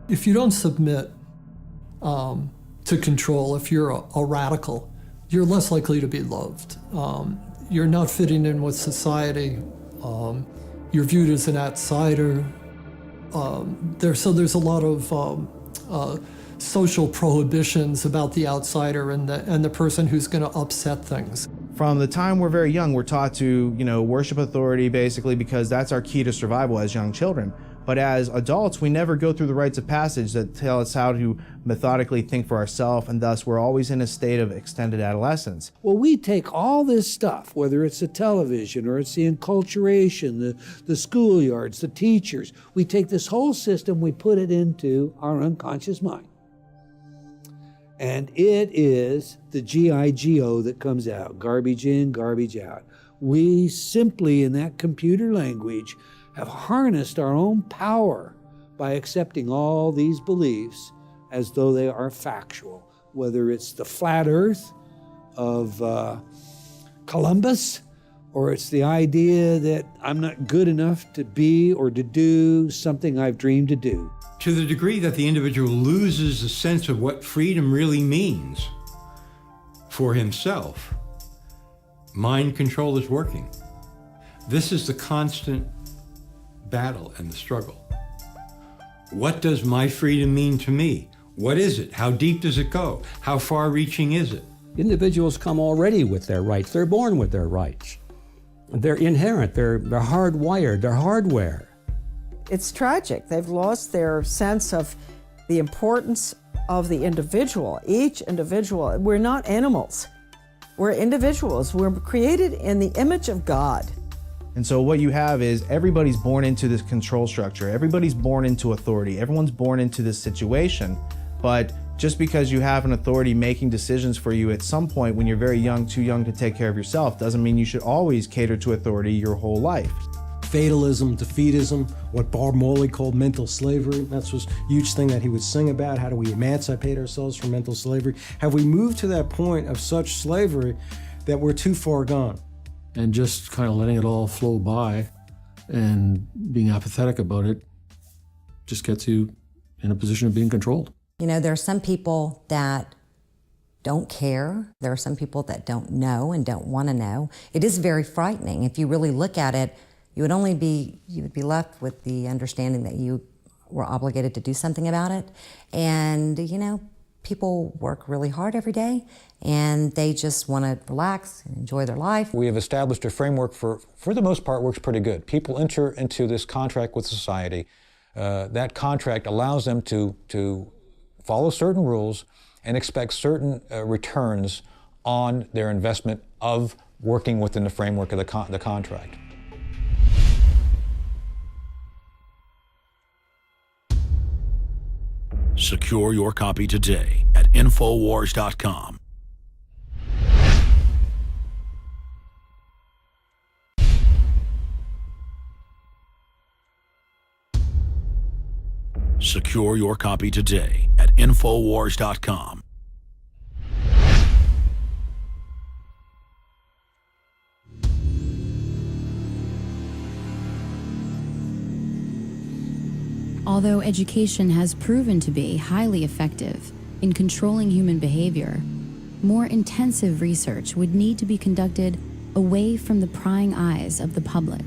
If you don't submit to control, if you're a radical, you're less likely to be loved. You're not fitting in with society. You're viewed as an outsider. There's a lot of social prohibitions about the outsider and the person who's going to upset things. From the time we're very young, we're taught to, worship authority basically because that's our key to survival as young children. But as adults, we never go through the rites of passage that tell us how to methodically think for ourselves, and thus we're always in a state of extended adolescence. Well, we take all this stuff, whether it's the television or it's the enculturation, the schoolyards, the teachers, we take this whole system, we put it into our unconscious mind. And it is the G-I-G-O that comes out, garbage in, garbage out. We simply, in that computer language, have harnessed our own power by accepting all these beliefs as though they are factual, whether it's the flat earth of Columbus, or it's the idea that I'm not good enough to be or to do something I've dreamed to do. To the degree that the individual loses a sense of what freedom really means for himself, mind control is working. This is the constant battle and the struggle. What does my freedom mean to me? What is it? How deep does it go? How far-reaching is it? Individuals come already with their rights. They're born with their rights. They're inherent. They're hardwired. They're hardware. It's tragic. They've lost their sense of the importance of the individual. Each individual. We're not animals. We're individuals. We're created in the image of God. And so what you have is everybody's born into this control structure. Everybody's born into authority. Everyone's born into this situation. But just because you have an authority making decisions for you at some point when you're very young, too young to take care of yourself, doesn't mean you should always cater to authority your whole life. Fatalism, defeatism, what Bob Marley called mental slavery. That's was a huge thing that he would sing about. How do we emancipate ourselves from mental slavery? Have we moved to that point of such slavery that we're too far gone? And just kind of letting it all flow by and being apathetic about it just gets you in a position of being controlled. You know, there are some people that don't care. There are some people that don't know and don't want to know. It is very frightening. If you really look at it, you would be left with the understanding that you were obligated to do something about it. And, you know, people work really hard every day and they just want to relax and enjoy their life. We have established a framework for the most part, works pretty good. People enter into this contract with society. That contract allows them to follow certain rules and expect certain returns on their investment of working within the framework of the contract. Secure your copy today at Infowars.com. Secure your copy today at Infowars.com. Although education has proven to be highly effective in controlling human behavior, more intensive research would need to be conducted away from the prying eyes of the public.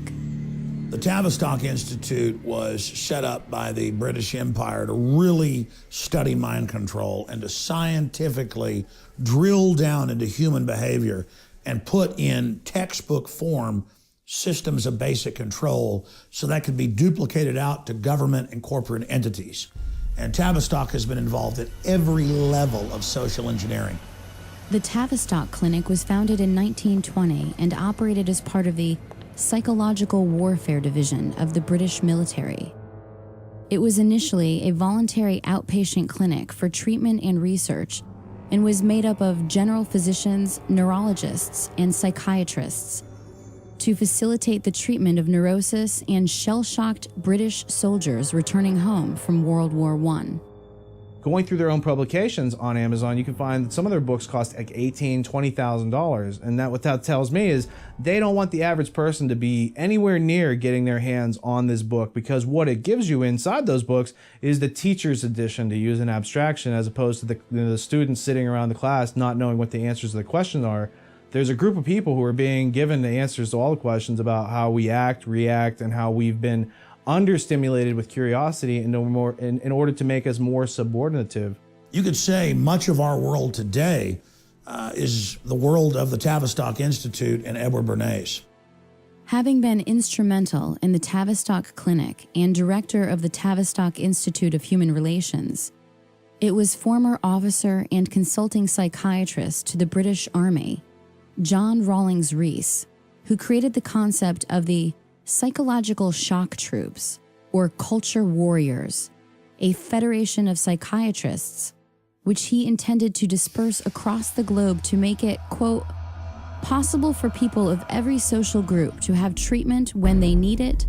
The Tavistock Institute was set up by the British Empire to really study mind control and to scientifically drill down into human behavior and put in textbook form systems of basic control so that could be duplicated out to government and corporate entities. And Tavistock has been involved at every level of social engineering. The Tavistock Clinic was founded in 1920 and operated as part of the Psychological Warfare Division of the British military. It was initially a voluntary outpatient clinic for treatment and research and was made up of general physicians, neurologists, and psychiatrists to facilitate the treatment of neurosis and shell-shocked British soldiers returning home from World War I. Going through their own publications on Amazon, you can find that some of their books cost like $18,000, $20,000. And what that tells me is they don't want the average person to be anywhere near getting their hands on this book, because what it gives you inside those books is the teacher's edition, to use an abstraction, as opposed to the students sitting around the class not knowing what the answers to the questions are. There's a group of people who are being given the answers to all the questions about how we act, react, and how we've been understimulated with curiosity in order to make us more subordinative. You could say much of our world today is the world of the Tavistock Institute and Edward Bernays. Having been instrumental in the Tavistock Clinic and director of the Tavistock Institute of Human Relations, it was former officer and consulting psychiatrist to the British Army, John Rawlings Rees, who created the concept of the psychological shock troops, or culture warriors, a federation of psychiatrists, which he intended to disperse across the globe to make it, quote, possible for people of every social group to have treatment when they need it,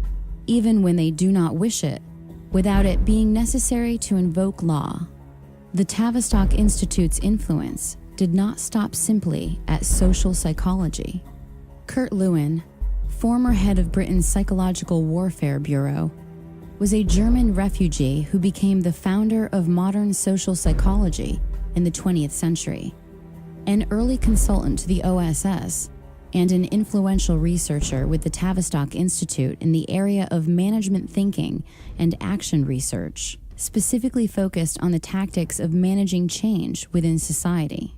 even when they do not wish it, without it being necessary to invoke law. The Tavistock Institute's influence did not stop simply at social psychology. Kurt Lewin, former head of Britain's Psychological Warfare Bureau, was a German refugee who became the founder of modern social psychology in the 20th century, an early consultant to the OSS, and an influential researcher with the Tavistock Institute in the area of management thinking and action research, specifically focused on the tactics of managing change within society.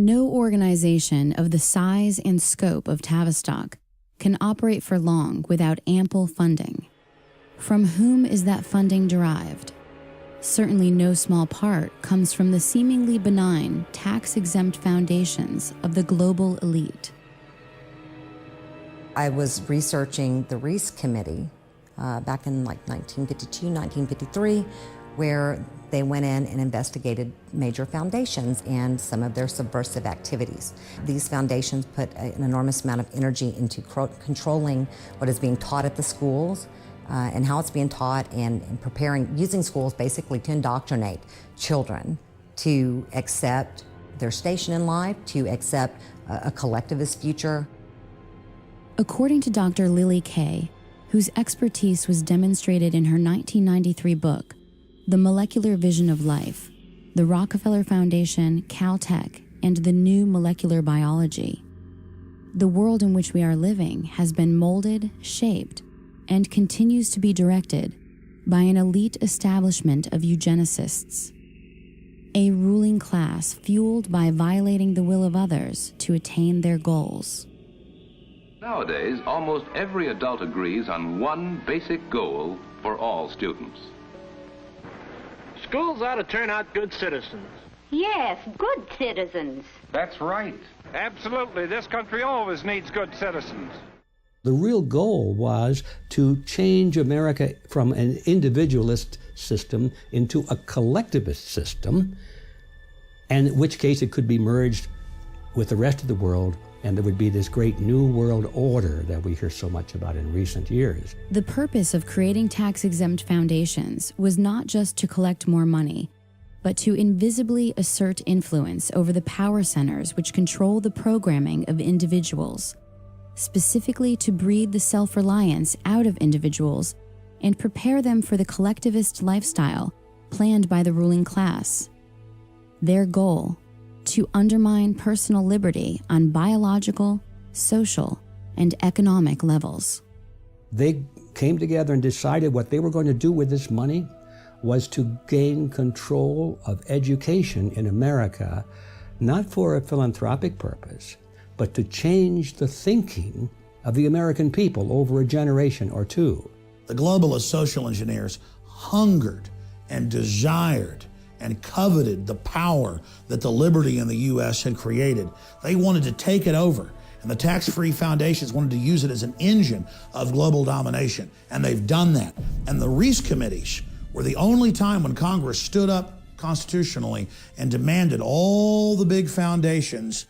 No organization of the size and scope of Tavistock can operate for long without ample funding. From whom is that funding derived? Certainly no small part comes from the seemingly benign, tax-exempt foundations of the global elite. I was researching the Rees Committee back in like 1952, 1953, where they went in and investigated major foundations and some of their subversive activities. These foundations put an enormous amount of energy into controlling what is being taught at the schools and how it's being taught, and using schools basically to indoctrinate children to accept their station in life, to accept a collectivist future. According to Dr. Lily Kay, whose expertise was demonstrated in her 1993 book, The Molecular Vision of Life, the Rockefeller Foundation, Caltech, and the New Molecular Biology, the world in which we are living has been molded, shaped, and continues to be directed by an elite establishment of eugenicists, a ruling class fueled by violating the will of others to attain their goals. Nowadays, almost every adult agrees on one basic goal for all students. Schools ought to turn out good citizens. Yes, good citizens. That's right. Absolutely. This country always needs good citizens. The real goal was to change America from an individualist system into a collectivist system, and in which case it could be merged with the rest of the world, and there would be this great new world order that we hear so much about in recent years. The purpose of creating tax-exempt foundations was not just to collect more money, but to invisibly assert influence over the power centers which control the programming of individuals, specifically to breed the self-reliance out of individuals and prepare them for the collectivist lifestyle planned by the ruling class. Their goal: to undermine personal liberty on biological, social, and economic levels. They came together and decided what they were going to do with this money was to gain control of education in America, not for a philanthropic purpose, but to change the thinking of the American people over a generation or two. The globalist social engineers hungered and desired and coveted the power that the liberty in the U.S. had created. They wanted to take it over, and the tax-free foundations wanted to use it as an engine of global domination, and they've done that. And the Reece committees were the only time when Congress stood up constitutionally and demanded all the big foundations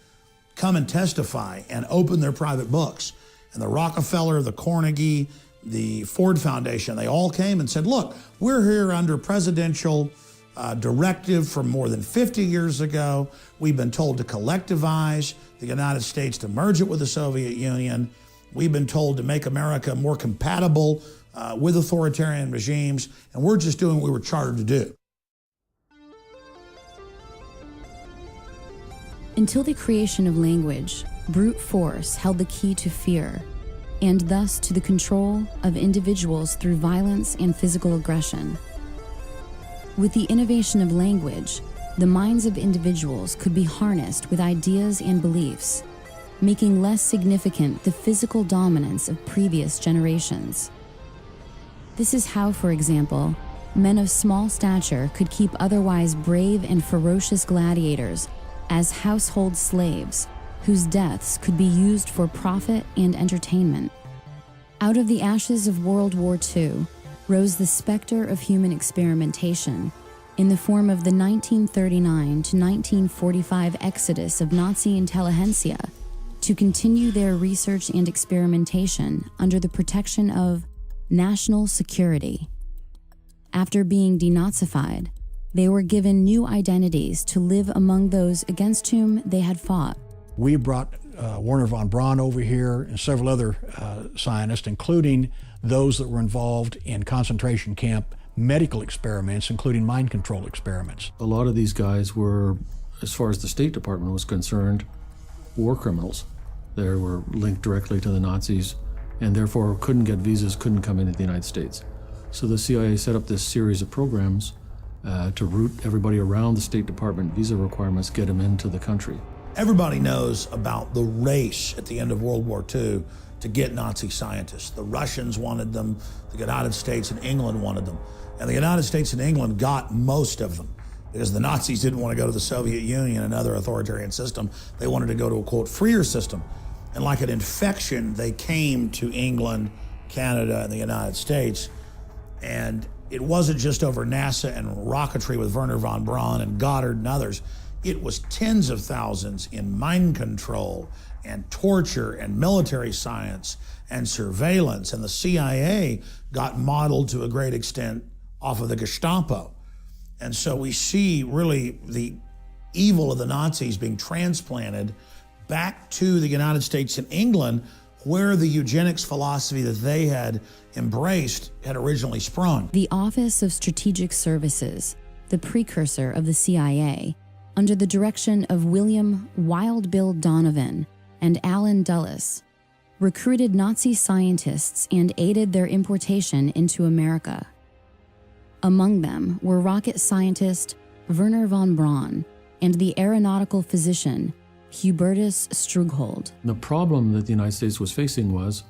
come and testify and open their private books. And the Rockefeller, the Carnegie, the Ford Foundation, they all came and said, look, we're here under presidential directive from more than 50 years ago. We've been told to collectivize the United States, to merge it with the Soviet Union. We've been told to make America more compatible with authoritarian regimes, and we're just doing what we were chartered to do. Until the creation of language, brute force held the key to fear, and thus to the control of individuals through violence and physical aggression. With the innovation of language, the minds of individuals could be harnessed with ideas and beliefs, making less significant the physical dominance of previous generations. This is how, for example, men of small stature could keep otherwise brave and ferocious gladiators as household slaves, whose deaths could be used for profit and entertainment. Out of the ashes of World War II rose the specter of human experimentation in the form of the 1939 to 1945 exodus of Nazi intelligentsia to continue their research and experimentation under the protection of national security. After being denazified, they were given new identities to live among those against whom they had fought. We brought Wernher von Braun over here and several other scientists, including those that were involved in concentration camp medical experiments, including mind control experiments. A lot of these guys were, as far as the State Department was concerned, war criminals. They were linked directly to the Nazis and therefore couldn't get visas, couldn't come into the United States. So the CIA set up this series of programs to route everybody around the State Department visa requirements, get them into the country. Everybody knows about the race at the end of World War II to get Nazi scientists. The Russians wanted them, the United States and England wanted them. And the United States and England got most of them because the Nazis didn't want to go to the Soviet Union, another authoritarian system. They wanted to go to a, quote, freer system. And like an infection, they came to England, Canada, and the United States. And it wasn't just over NASA and rocketry with Wernher von Braun and Goddard and others. It was tens of thousands in mind control and torture and military science and surveillance. And the CIA got modeled to a great extent off of the Gestapo. And so we see really the evil of the Nazis being transplanted back to the United States and England, where the eugenics philosophy that they had embraced had originally sprung. The Office of Strategic Services, the precursor of the CIA, under the direction of William Wild Bill Donovan and Allen Dulles, recruited Nazi scientists and aided their importation into America. Among them were rocket scientist Wernher von Braun and the aeronautical physician Hubertus Strughold. The problem that the United States was facing was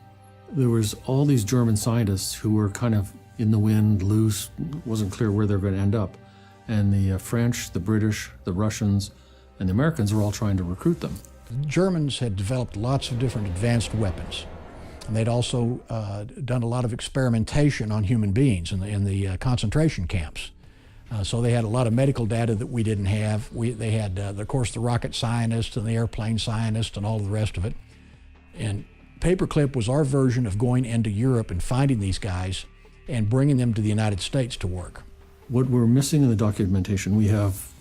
there was all these German scientists who were kind of in the wind, loose, wasn't clear where they were going to end up. And the French, the British, the Russians, and the Americans were all trying to recruit them. The Germans had developed lots of different advanced weapons. And they'd also done a lot of experimentation on human beings in the concentration camps. So they had a lot of medical data that we didn't have. They had, of course, the rocket scientists and the airplane scientists and all of the rest of it. And Paperclip was our version of going into Europe and finding these guys and bringing them to the United States to work. What we're missing in the documentation, we have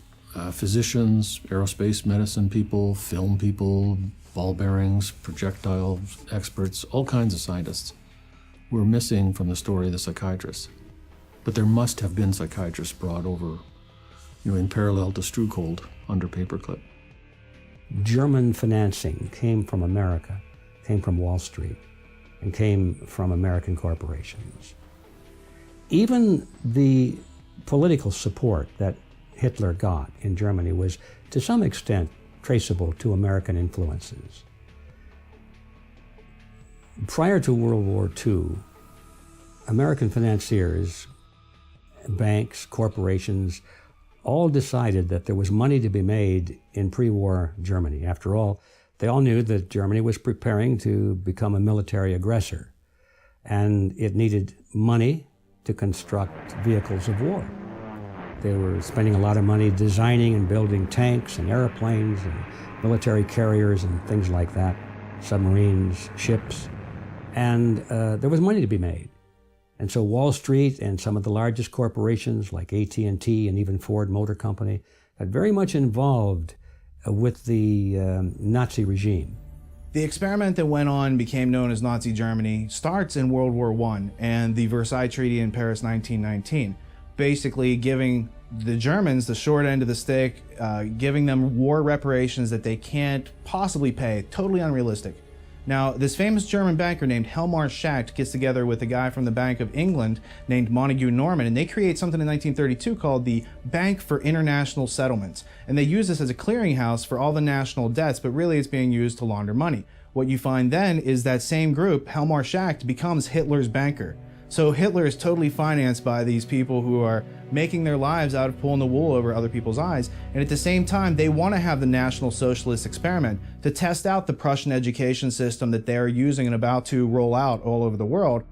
physicians, aerospace medicine people, film people, ball bearings, projectile experts, all kinds of scientists. We're missing from the story the psychiatrists. But there must have been psychiatrists brought over, in parallel to Struckold under Paperclip. German financing came from America, came from Wall Street, and came from American corporations. Even the political support that Hitler got in Germany was, to some extent, traceable to American influences. Prior to World War II, American financiers, banks, corporations, all decided that there was money to be made in pre-war Germany. After all, they all knew that Germany was preparing to become a military aggressor, and it needed money to construct vehicles of war. They were spending a lot of money designing and building tanks and airplanes and military carriers and things like that, submarines, ships, and there was money to be made. And so Wall Street and some of the largest corporations like AT&T and even Ford Motor Company got very much involved with the Nazi regime. The experiment that went on became known as Nazi Germany starts in World War I and the Versailles Treaty in Paris 1919, basically giving the Germans the short end of the stick, giving them war reparations that they can't possibly pay, totally unrealistic. Now, this famous German banker named Helmar Schacht gets together with a guy from the Bank of England named Montague Norman, and they create something in 1932 called the Bank for International Settlements. And they use this as a clearinghouse for all the national debts, but really it's being used to launder money. What you find then is that same group, Helmar Schacht, becomes Hitler's banker. So Hitler is totally financed by these people who are making their lives out of pulling the wool over other people's eyes. And at the same time, they want to have the National Socialist experiment to test out the Prussian education system that they are using and about to roll out all over the world.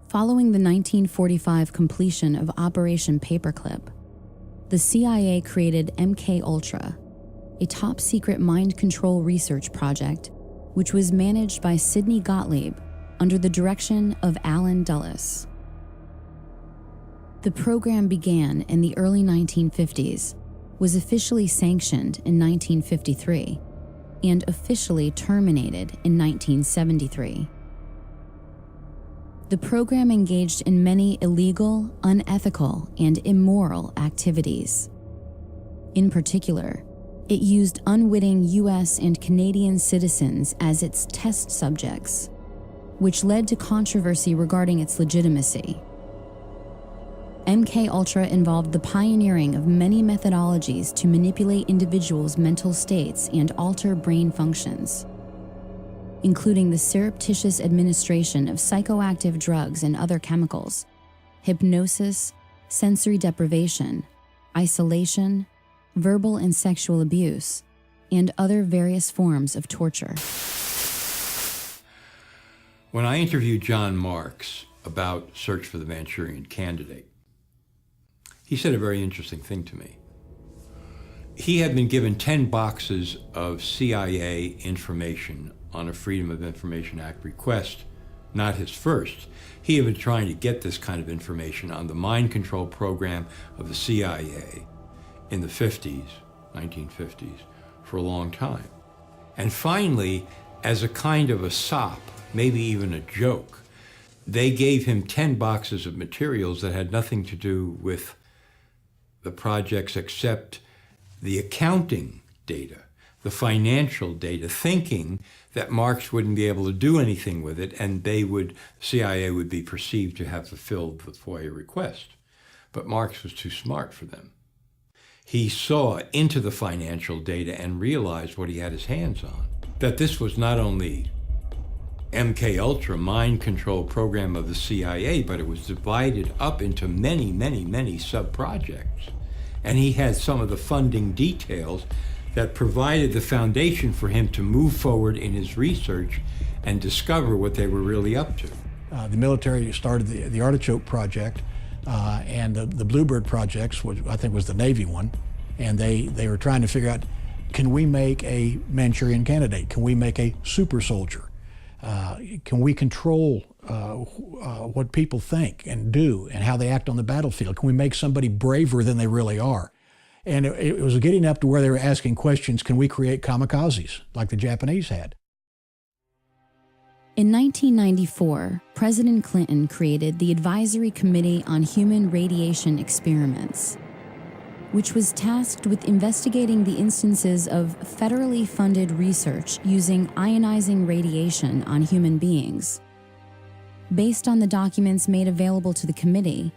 Following the 1945 completion of Operation Paperclip, the CIA created MK-Ultra, a top-secret mind control research project which was managed by Sidney Gottlieb under the direction of Alan Dulles. The program began in the early 1950s, was officially sanctioned in 1953, and officially terminated in 1973. The program engaged in many illegal, unethical, and immoral activities. In particular, it used unwitting US and Canadian citizens as its test subjects, which led to controversy regarding its legitimacy. MK-Ultra involved the pioneering of many methodologies to manipulate individuals' mental states and alter brain functions, including the surreptitious administration of psychoactive drugs and other chemicals, hypnosis, sensory deprivation, isolation, verbal and sexual abuse, and other various forms of torture. When I interviewed John Marks about Search for the Manchurian Candidate, he said a very interesting thing to me. He had been given 10 boxes of CIA information on a Freedom of Information Act request, not his first. He had been trying to get this kind of information on the mind control program of the CIA in the 50s, 1950s, for a long time. And finally, as a kind of a sop, maybe even a joke, they gave him 10 boxes of materials that had nothing to do with the projects except the accounting data, the financial data, thinking that Marks wouldn't be able to do anything with it and CIA would be perceived to have fulfilled the FOIA request. But Marks was too smart for them. He saw into the financial data and realized what he had his hands on, that this was not only MK-Ultra mind control program of the CIA, but it was divided up into many, many, many sub-projects. And he had some of the funding details that provided the foundation for him to move forward in his research and discover what they were really up to. The military started the Artichoke Project. and the Bluebird projects, which I think was the Navy one, and they were trying to figure out, can we make a Manchurian Candidate? Can we make a super soldier? Can we control what people think and do and how they act on the battlefield? Can we make somebody braver than they really are? And it was getting up to where they were asking questions, can we create kamikazes like the Japanese had? In 1994, President Clinton created the Advisory Committee on Human Radiation Experiments, which was tasked with investigating the instances of federally funded research using ionizing radiation on human beings. Based on the documents made available to the committee,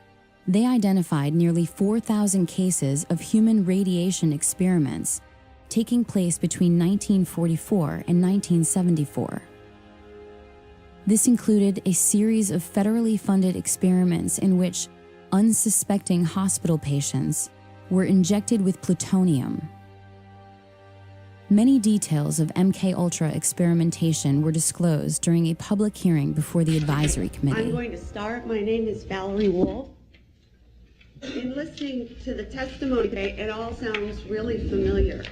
they identified nearly 4,000 cases of human radiation experiments taking place between 1944 and 1974. This included a series of federally funded experiments in which unsuspecting hospital patients were injected with plutonium. Many details of MKUltra experimentation were disclosed during a public hearing before the advisory committee. I'm going to start. My name is Valerie Wolf. In listening to the testimony today, it all sounds really familiar.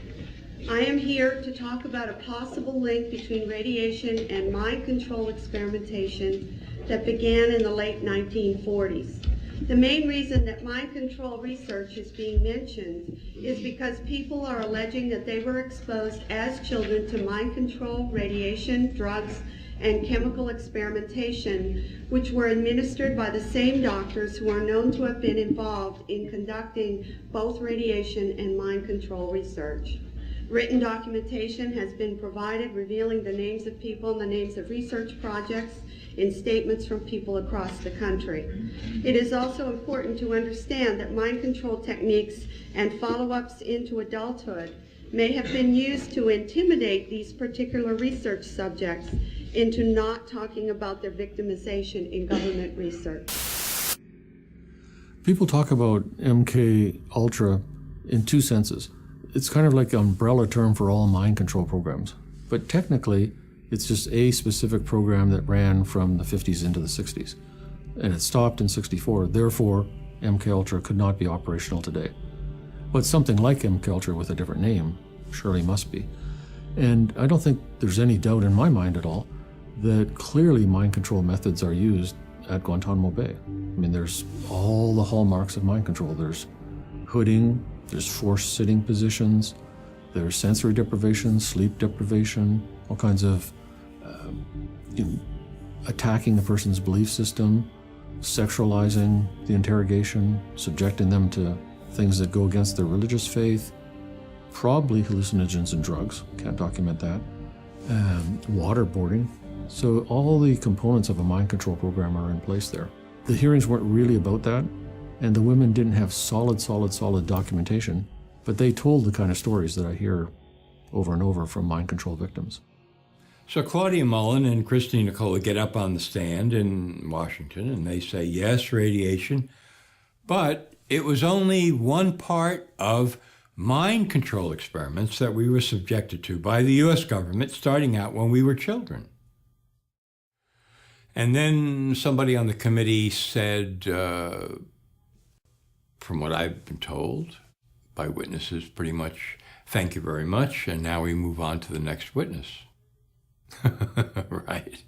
I am here to talk about a possible link between radiation and mind control experimentation that began in the late 1940s. The main reason that mind control research is being mentioned is because people are alleging that they were exposed as children to mind control, radiation, drugs, and chemical experimentation, which were administered by the same doctors who are known to have been involved in conducting both radiation and mind control research. Written documentation has been provided revealing the names of people and the names of research projects in statements from people across the country. It is also important to understand that mind control techniques and follow-ups into adulthood may have been used to intimidate these particular research subjects into not talking about their victimization in government research. People talk about MKUltra in two senses. It's kind of like an umbrella term for all mind control programs. But technically, it's just a specific program that ran from the 50s into the 60s. And it stopped in 64. Therefore, MKUltra could not be operational today. But something like MKUltra with a different name surely must be. And I don't think there's any doubt in my mind at all that clearly mind control methods are used at Guantanamo Bay. I mean, there's all the hallmarks of mind control. There's hooding, there's forced sitting positions, there's sensory deprivation, sleep deprivation, all kinds of attacking the person's belief system, sexualizing the interrogation, subjecting them to things that go against their religious faith, probably hallucinogens and drugs, can't document that, waterboarding. So all the components of a mind control program are in place there. The hearings weren't really about that, and the women didn't have solid documentation, but they told the kind of stories that I hear over and over from mind control victims. So Claudia Mullen and Christine Nicola get up on the stand in Washington and they say, yes, radiation, but it was only one part of mind control experiments that we were subjected to by the US government starting out when we were children. And then somebody on the committee said, from what I've been told by witnesses, pretty much, thank you very much, and now we move on to the next witness. Right?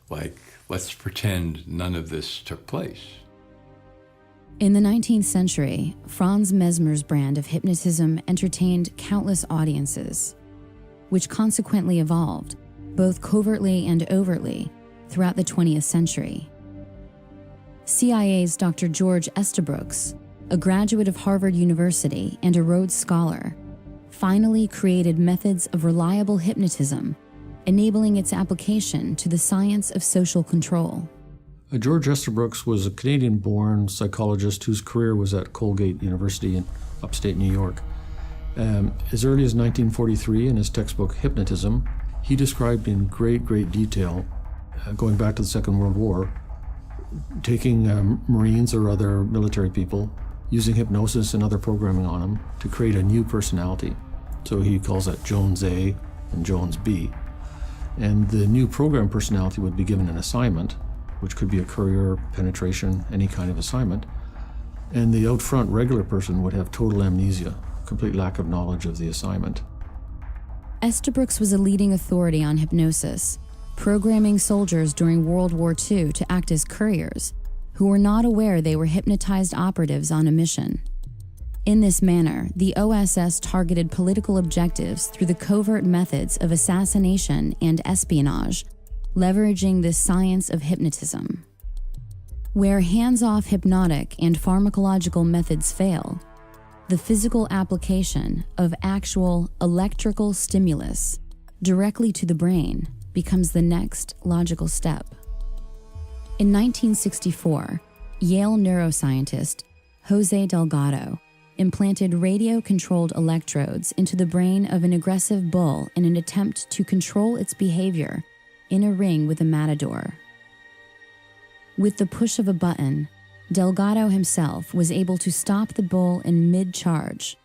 Like, let's pretend none of this took place. In the 19th century, Franz Mesmer's brand of hypnotism entertained countless audiences, which consequently evolved, both covertly and overtly, throughout the 20th century. CIA's Dr. George Estabrooks, a graduate of Harvard University and a Rhodes Scholar, finally created methods of reliable hypnotism, enabling its application to the science of social control. George Estabrooks was a Canadian-born psychologist whose career was at Colgate University in upstate New York. As early as 1943, in his textbook Hypnotism, he described in great detail, going back to the Second World War, taking Marines or other military people, using hypnosis and other programming on them to create a new personality. So he calls that Jones A and Jones B. And the new program personality would be given an assignment, which could be a courier, penetration, any kind of assignment. And the out front regular person would have total amnesia, complete lack of knowledge of the assignment. Estabrooks was a leading authority on hypnosis, programming soldiers during World War II to act as couriers, who were not aware they were hypnotized operatives on a mission. In this manner, the OSS targeted political objectives through the covert methods of assassination and espionage, leveraging the science of hypnotism. Where hands-off hypnotic and pharmacological methods fail, the physical application of actual electrical stimulus directly to the brain becomes the next logical step. In 1964, Yale neuroscientist Jose Delgado implanted radio-controlled electrodes into the brain of an aggressive bull in an attempt to control its behavior in a ring with a matador. With the push of a button, Delgado himself was able to stop the bull in mid-charge.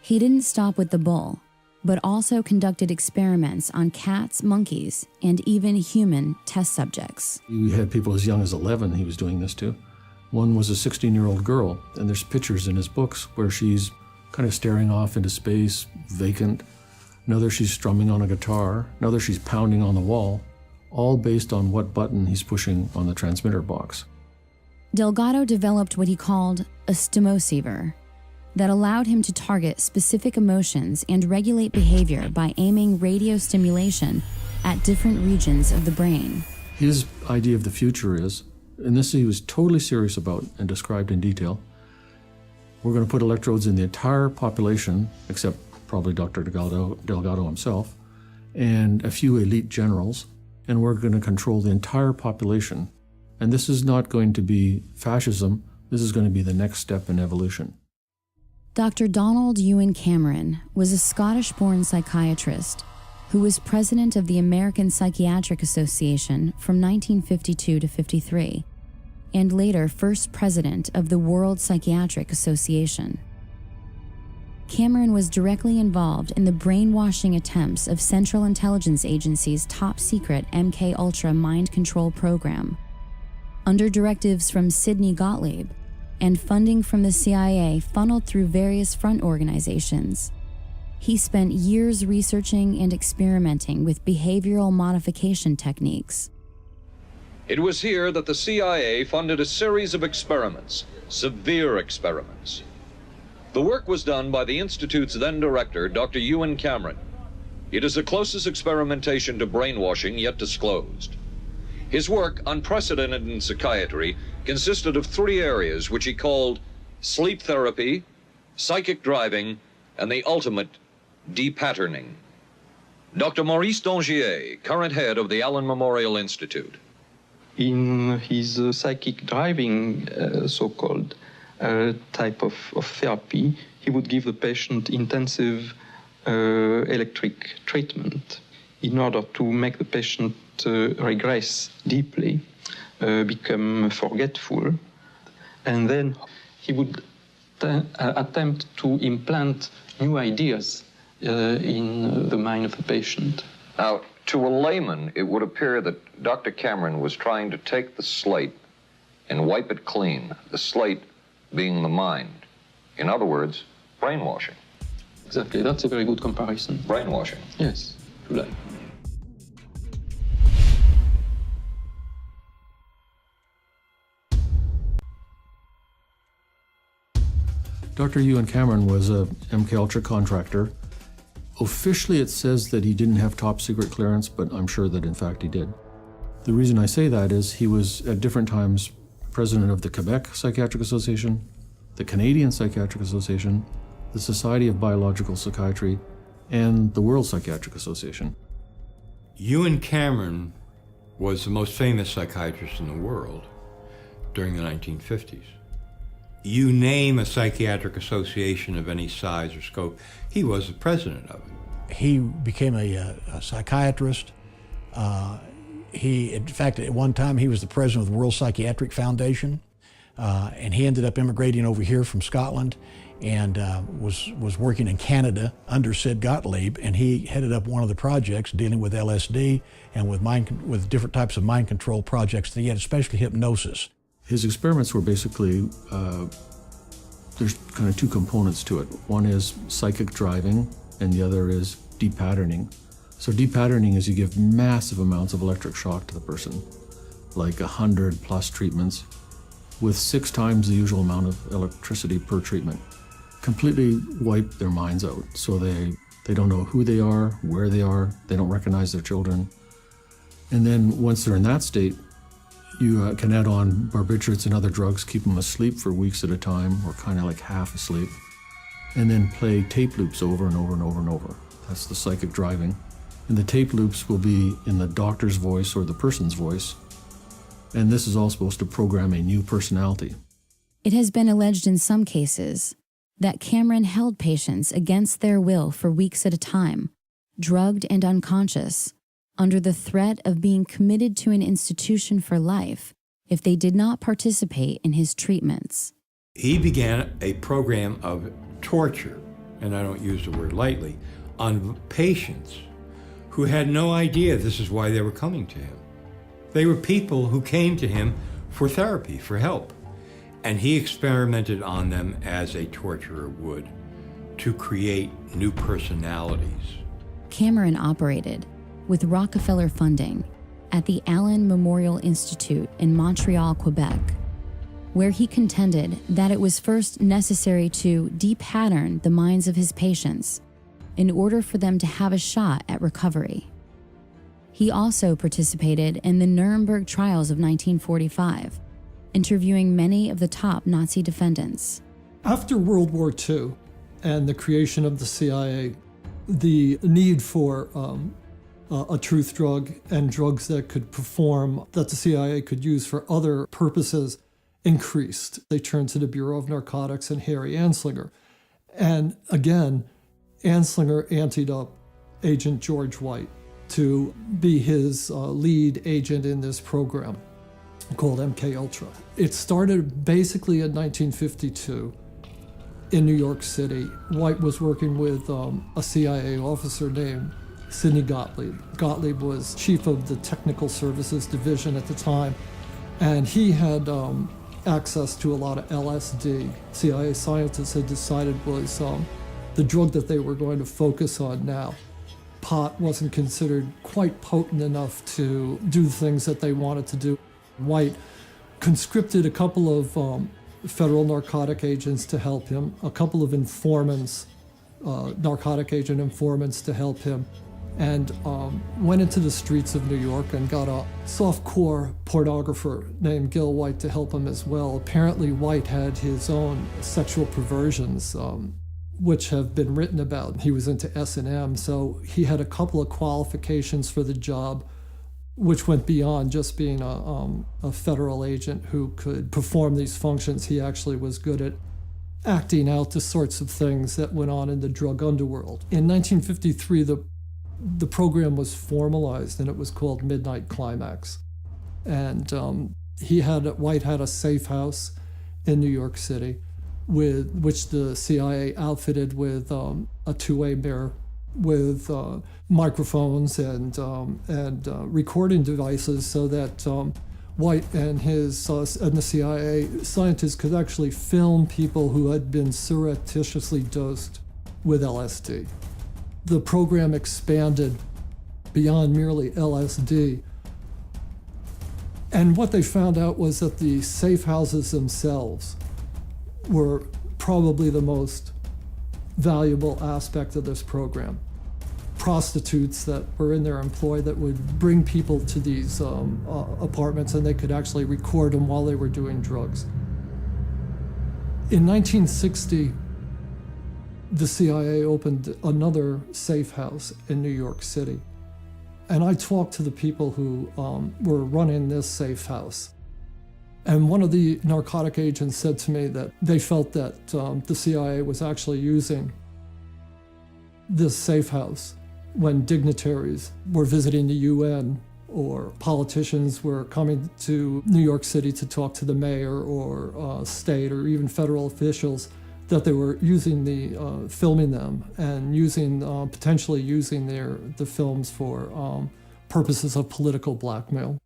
He didn't stop with the bull, but also conducted experiments on cats, monkeys, and even human test subjects. We had people as young as 11 he was doing this to. One was a 16-year-old girl, and there's pictures in his books where she's kind of staring off into space, vacant. Another, she's strumming on a guitar. Another, she's pounding on the wall, all based on what button he's pushing on the transmitter box. Delgado developed what he called a stimoceiver that allowed him to target specific emotions and regulate behavior by aiming radio stimulation at different regions of the brain. His idea of the future is, and this he was totally serious about and described in detail, we're going to put electrodes in the entire population, except probably Dr. Delgado himself, and a few elite generals, and we're going to control the entire population. And this is not going to be fascism, this is going to be the next step in evolution. Dr. Donald Ewan Cameron was a Scottish-born psychiatrist who was president of the American Psychiatric Association from 1952 to 53, and later first president of the World Psychiatric Association. Cameron was directly involved in the brainwashing attempts of Central Intelligence Agency's top-secret MK-Ultra mind control program. Under directives from Sidney Gottlieb and funding from the CIA funneled through various front organizations, he spent years researching and experimenting with behavioral modification techniques. It was here that the CIA funded a series of experiments, severe experiments. The work was done by the Institute's then director, Dr. Ewan Cameron. It is the closest experimentation to brainwashing yet disclosed. His work, unprecedented in psychiatry, consisted of 3 areas which he called sleep therapy, psychic driving, and the ultimate depatterning. Dr. Maurice Dongier, current head of the Allen Memorial Institute. In his psychic driving, so-called type of therapy, he would give the patient intensive electric treatment in order to make the patient regress deeply, become forgetful, and then he would attempt to implant new ideas in the mind of the patient. Now, to a layman, it would appear that Dr. Cameron was trying to take the slate and wipe it clean, the slate being the mind. In other words, brainwashing. Exactly, that's a very good comparison. Brainwashing. Yes, right. Dr. Ewan Cameron was a MK-Ultra contractor. Officially, it says that he didn't have top secret clearance, but I'm sure that in fact he did. The reason I say that is he was at different times president of the Quebec Psychiatric Association, the Canadian Psychiatric Association, the Society of Biological Psychiatry, and the World Psychiatric Association. Ewan Cameron was the most famous psychiatrist in the world during the 1950s. You name a psychiatric association of any size or scope, he was the president of it. He became a psychiatrist. In fact, at one time, he was the president of the World Psychiatric Foundation, and he ended up immigrating over here from Scotland, and was working in Canada under Sid Gottlieb, and he headed up one of the projects dealing with LSD and with different types of mind control projects that he had, especially hypnosis. His experiments were basically, there's kind of two components to it. One is psychic driving, and the other is de-patterning. So de-patterning is you give massive amounts of electric shock to the person, like 100+ treatments, with 6 times the usual amount of electricity per treatment. Completely wipe their minds out, so they don't know who they are, where they are, they don't recognize their children. And then once they're in that state, you can add on barbiturates and other drugs, keep them asleep for weeks at a time, or kind of like half asleep, and then play tape loops over and over and over and over. That's the psychic driving. And the tape loops will be in the doctor's voice or the person's voice. And this is all supposed to program a new personality. It has been alleged in some cases that Cameron held patients against their will for weeks at a time, drugged and unconscious, under the threat of being committed to an institution for life if they did not participate in his treatments. He began a program of torture, and I don't use the word lightly, on patients who had no idea this is why they were coming to him. They were people who came to him for therapy, for help. And he experimented on them as a torturer would to create new personalities. Cameron operated, with Rockefeller funding, at the Allen Memorial Institute in Montreal, Quebec, where he contended that it was first necessary to de-pattern the minds of his patients in order for them to have a shot at recovery. He also participated in the Nuremberg trials of 1945, interviewing many of the top Nazi defendants. After World War II and the creation of the CIA, the need for a truth drug and drugs that could perform, that the CIA could use for other purposes, increased. They turned to the Bureau of Narcotics and Harry Anslinger. And again, Anslinger anteed up Agent George White to be his lead agent in this program called MKUltra. It started basically in 1952 in New York City. White was working with a CIA officer named Sidney Gottlieb. Gottlieb was chief of the Technical Services Division at the time, and he had access to a lot of LSD. CIA scientists had decided was the drug that they were going to focus on now. Pot wasn't considered quite potent enough to do the things that they wanted to do. White conscripted a couple of federal narcotic agents to help him, a couple of informants, narcotic agent informants to help him, and went into the streets of New York and got a softcore pornographer named Gil White to help him as well. Apparently White had his own sexual perversions, which have been written about. He was into S&M, so he had a couple of qualifications for the job, which went beyond just being a federal agent who could perform these functions. He actually was good at acting out the sorts of things that went on in the drug underworld. In 1953, the program was formalized, and it was called Midnight Climax. And White had a safe house in New York City, with which the CIA outfitted with a two-way mirror, with microphones and recording devices, so that White and the CIA scientists could actually film people who had been surreptitiously dosed with LSD. The program expanded beyond merely LSD. And what they found out was that the safe houses themselves were probably the most valuable aspect of this program. Prostitutes that were in their employ that would bring people to these apartments, and they could actually record them while they were doing drugs. In 1960, the CIA opened another safe house in New York City. And I talked to the people who were running this safe house. And one of the narcotic agents said to me that they felt that the CIA was actually using this safe house when dignitaries were visiting the UN, or politicians were coming to New York City to talk to the mayor or state or even federal officials. that they were using filming them and potentially using the films for purposes of political blackmail.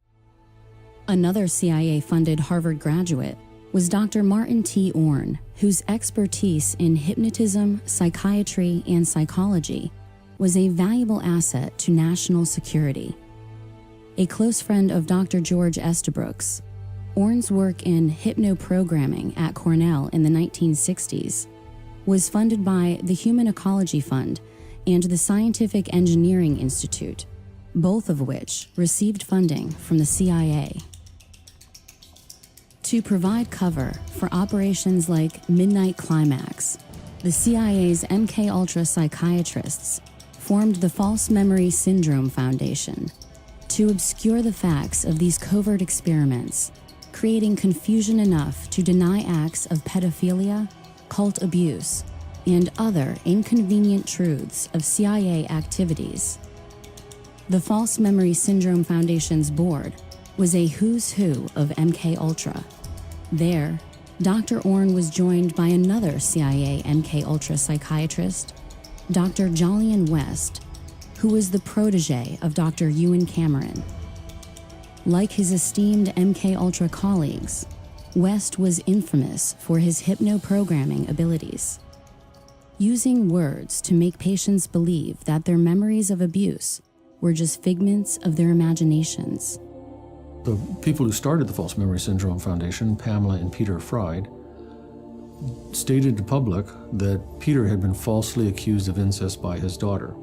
Another CIA-funded Harvard graduate was Dr. Martin T. Orne, whose expertise in hypnotism, psychiatry, and psychology was a valuable asset to national security. A close friend of Dr. George Estabrooks, Orne's work in hypnoprogramming at Cornell in the 1960s was funded by the Human Ecology Fund and the Scientific Engineering Institute, both of which received funding from the CIA. To provide cover for operations like Midnight Climax, the CIA's MKUltra psychiatrists formed the False Memory Syndrome Foundation to obscure the facts of these covert experiments, creating confusion enough to deny acts of pedophilia, cult abuse, and other inconvenient truths of CIA activities. The False Memory Syndrome Foundation's board was a who's who of MKUltra. There, Dr. Orne was joined by another CIA MKUltra psychiatrist, Dr. Jolyon West, who was the protege of Dr. Ewen Cameron. Like his esteemed MKUltra colleagues, West was infamous for his hypnoprogramming abilities. Using words to make patients believe that their memories of abuse were just figments of their imaginations. The people who started the False Memory Syndrome Foundation, Pamela and Peter Fried, stated to public that Peter had been falsely accused of incest by his daughter,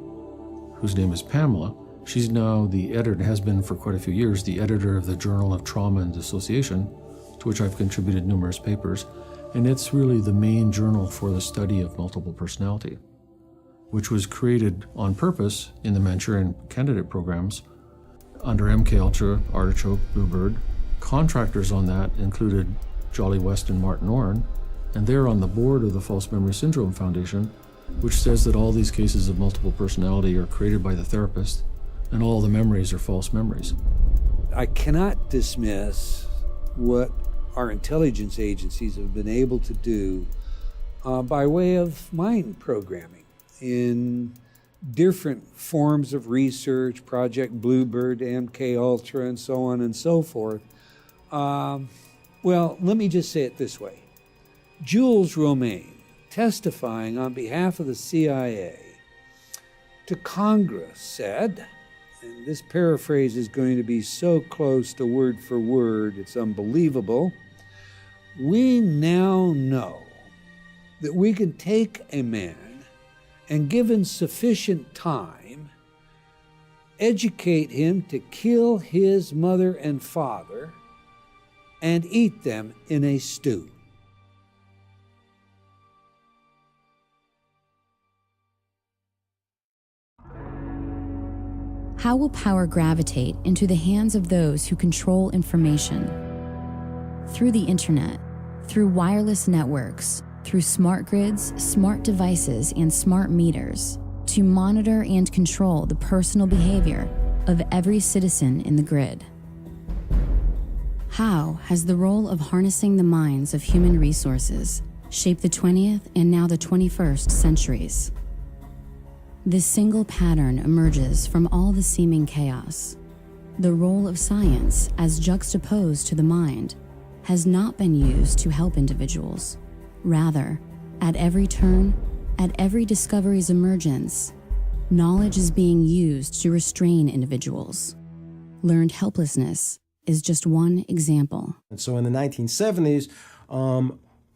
whose name is Pamela. She's now the editor, has been for quite a few years, the editor of the Journal of Trauma and Dissociation, to which I've contributed numerous papers, and it's really the main journal for the study of multiple personality, which was created on purpose in the Manchurian Candidate programs under MKUltra, Artichoke, Bluebird. Contractors on that included Jolly West and Martin Orne, and they're on the board of the False Memory Syndrome Foundation, which says that all these cases of multiple personality are created by the therapist, and all the memories are false memories. I cannot dismiss what our intelligence agencies have been able to do by way of mind programming in different forms of research, Project Bluebird, MKUltra, and so on and so forth. Well, let me just say it this way. Jules Romaine, testifying on behalf of the CIA to Congress, said, and this paraphrase is going to be so close to word for word, it's unbelievable, "We now know that we can take a man and, given sufficient time, educate him to kill his mother and father and eat them in a stew." How will power gravitate into the hands of those who control information? Through the internet, through wireless networks, through smart grids, smart devices, and smart meters, to monitor and control the personal behavior of every citizen in the grid. How has the role of harnessing the minds of human resources shaped the 20th and now the 21st centuries? This single pattern emerges from all the seeming chaos. The role of science, as juxtaposed to the mind, has not been used to help individuals. Rather, at every turn, at every discovery's emergence, knowledge is being used to restrain individuals. Learned helplessness is just one example. And so in the 1970s,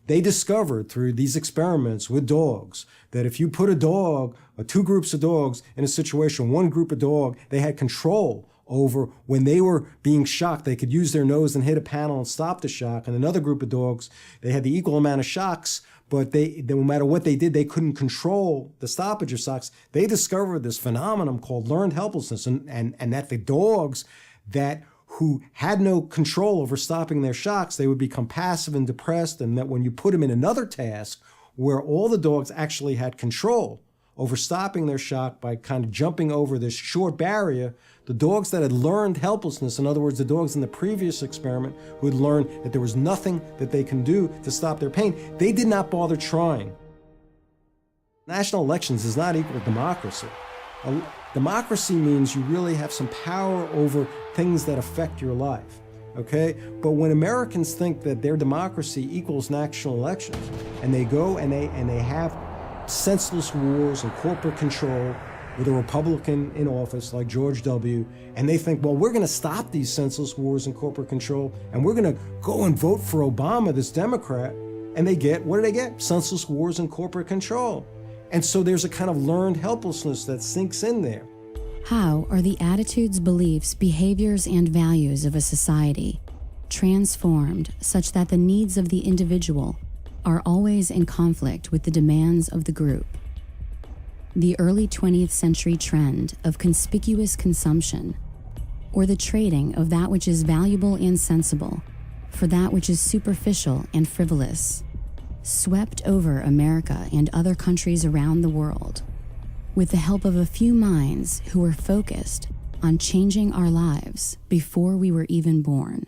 they discovered through these experiments with dogs that if you put a dog, or two groups of dogs in a situation, one group of dog, they had control over when they were being shocked. They could use their nose and hit a panel and stop the shock. And another group of dogs, they had the equal amount of shocks, but they no matter what they did, they couldn't control the stoppage of shocks. They discovered this phenomenon called learned helplessness, and that the dogs who had no control over stopping their shocks, they would become passive and depressed, and that when you put them in another task where all the dogs actually had control over stopping their shock by kind of jumping over this short barrier. The dogs that had learned helplessness, in other words, the dogs in the previous experiment who had learned that there was nothing that they can do to stop their pain, they did not bother trying. National elections does not equal democracy. Democracy means you really have some power over things that affect your life, okay? But when Americans think that their democracy equals national elections, and they go and they have senseless wars and corporate control with a Republican in office like George W., and they think, well, we're going to stop these senseless wars and corporate control, and we're going to go and vote for Obama, this Democrat, and they get, what do they get? Senseless wars and corporate control. And so there's a kind of learned helplessness that sinks in there. How are the attitudes, beliefs, behaviors, and values of a society transformed such that the needs of the individual are always in conflict with the demands of the group? The early 20th century trend of conspicuous consumption, or the trading of that which is valuable and sensible for that which is superficial and frivolous, swept over America and other countries around the world, with the help of a few minds who were focused on changing our lives before we were even born.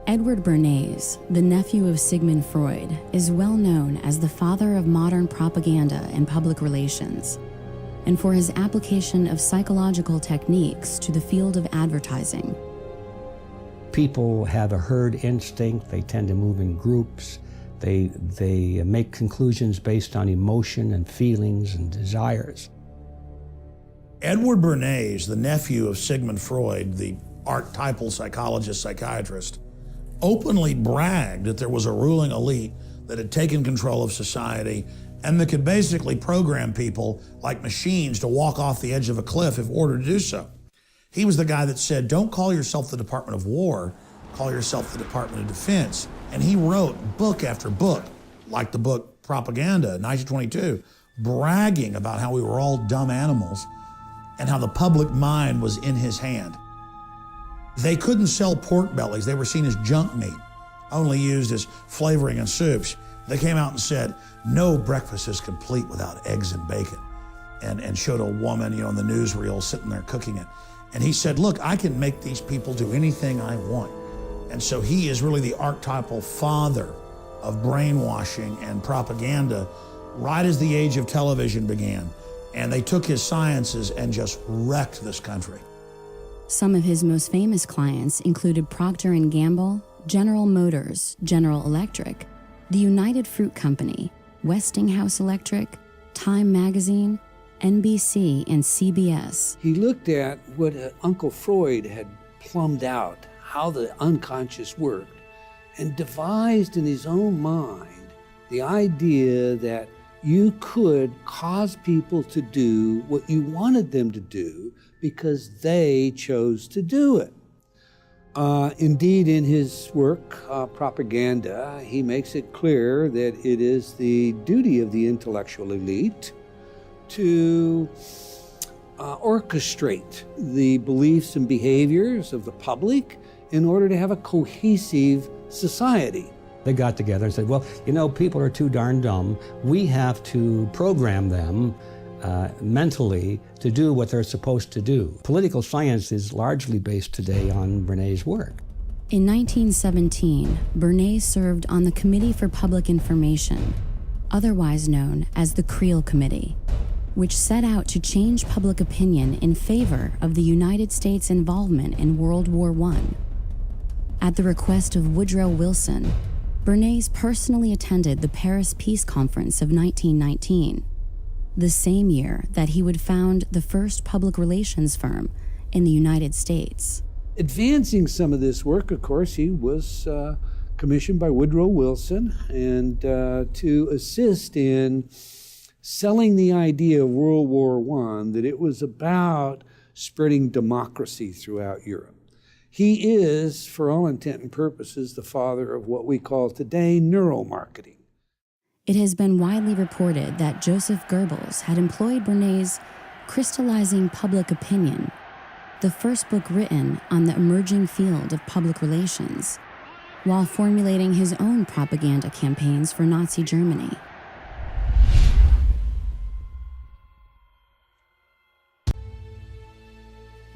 Edward Bernays, the nephew of Sigmund Freud, is well known as the father of modern propaganda and public relations, and for his application of psychological techniques to the field of advertising. People have a herd instinct. They tend to move in groups. They make conclusions based on emotion and feelings and desires. Edward Bernays, the nephew of Sigmund Freud, the archetypal psychologist, psychiatrist, openly bragged that there was a ruling elite that had taken control of society and that could basically program people like machines to walk off the edge of a cliff if ordered to do so. He was the guy that said, don't call yourself the Department of War, call yourself the Department of Defense. And he wrote book after book, like the book Propaganda, 1922, bragging about how we were all dumb animals and how the public mind was in his hand. They couldn't sell pork bellies. They were seen as junk meat, only used as flavoring in soups. They came out and said, no breakfast is complete without eggs and bacon, and showed a woman, in the newsreel sitting there cooking it. And he said, look, I can make these people do anything I want. And so he is really the archetypal father of brainwashing and propaganda right as the age of television began. And they took his sciences and just wrecked this country. Some of his most famous clients included Procter & Gamble, General Motors, General Electric, the United Fruit Company, Westinghouse Electric, Time Magazine, NBC, and CBS. He looked at what Uncle Freud had plumbed out, how the unconscious worked, and devised in his own mind the idea that you could cause people to do what you wanted them to do because they chose to do it. Indeed, in his work, Propaganda, he makes it clear that it is the duty of the intellectual elite to orchestrate the beliefs and behaviors of the public in order to have a cohesive society. They got together and said, well, people are too darn dumb. We have to program them mentally to do what they're supposed to do. Political science is largely based today on Bernays' work. In 1917, Bernays served on the Committee for Public Information, otherwise known as the Creel Committee, which set out to change public opinion in favor of the United States' involvement in World War I. At the request of Woodrow Wilson, Bernays personally attended the Paris Peace Conference of 1919, the same year that he would found the first public relations firm in the United States. Advancing some of this work, of course, he was commissioned by Woodrow Wilson and to assist in selling the idea of World War I, that it was about spreading democracy throughout Europe. He is, for all intent and purposes, the father of what we call today neuromarketing. It has been widely reported that Joseph Goebbels had employed Bernays' Crystallizing Public Opinion, the first book written on the emerging field of public relations, while formulating his own propaganda campaigns for Nazi Germany.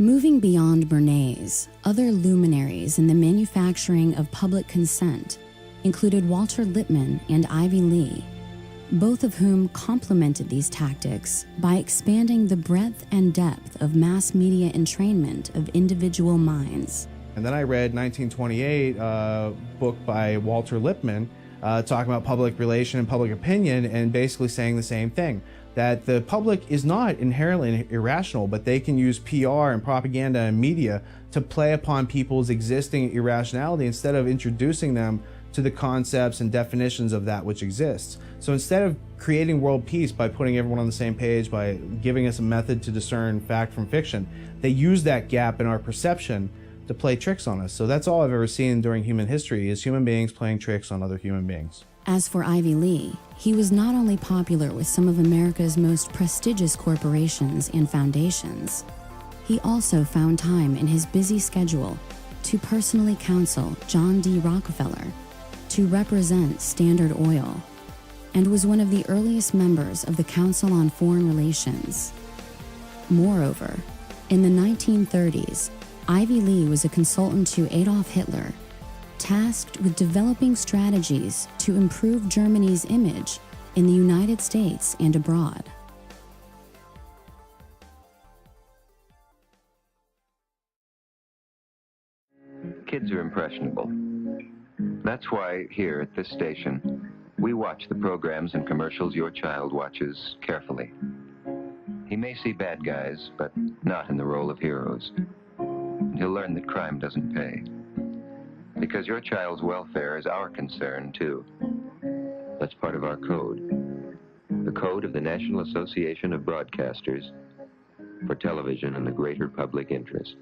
Moving beyond Bernays, other luminaries in the manufacturing of public consent included Walter Lippmann and Ivy Lee, both of whom complemented these tactics by expanding the breadth and depth of mass media entrainment of individual minds. And then I read 1928, book by Walter Lippmann, talking about public relation and public opinion, and basically saying the same thing, that the public is not inherently irrational, but they can use PR and propaganda and media to play upon people's existing irrationality instead of introducing them to the concepts and definitions of that which exists. So instead of creating world peace by putting everyone on the same page, by giving us a method to discern fact from fiction, they use that gap in our perception to play tricks on us. So that's all I've ever seen during human history, is human beings playing tricks on other human beings. As for Ivy Lee, he was not only popular with some of America's most prestigious corporations and foundations, he also found time in his busy schedule to personally counsel John D. Rockefeller, to represent Standard Oil, and was one of the earliest members of the Council on Foreign Relations. Moreover, in the 1930s, Ivy Lee was a consultant to Adolf Hitler, tasked with developing strategies to improve Germany's image in the United States and abroad. Kids are impressionable. That's why here at this station, we watch the programs and commercials your child watches carefully. He may see bad guys, but not in the role of heroes. He'll learn that crime doesn't pay. Because your child's welfare is our concern, too. That's part of our code. The code of the National Association of Broadcasters for television and the greater public interest.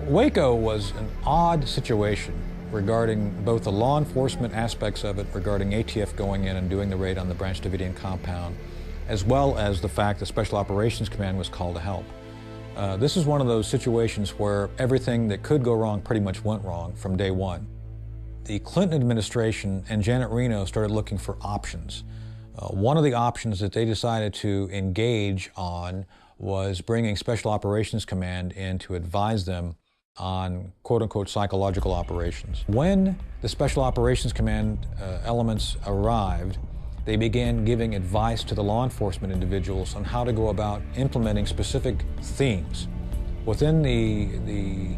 Waco was an odd situation regarding both the law enforcement aspects of it, regarding ATF going in and doing the raid on the Branch Davidian compound, as well as the fact that Special Operations Command was called to help. This is one of those situations where everything that could go wrong pretty much went wrong from day one. The Clinton administration and Janet Reno started looking for options. One of the options that they decided to engage on was bringing Special Operations Command in to advise them on quote-unquote psychological operations. When the Special Operations Command elements arrived, they began giving advice to the law enforcement individuals on how to go about implementing specific themes. Within the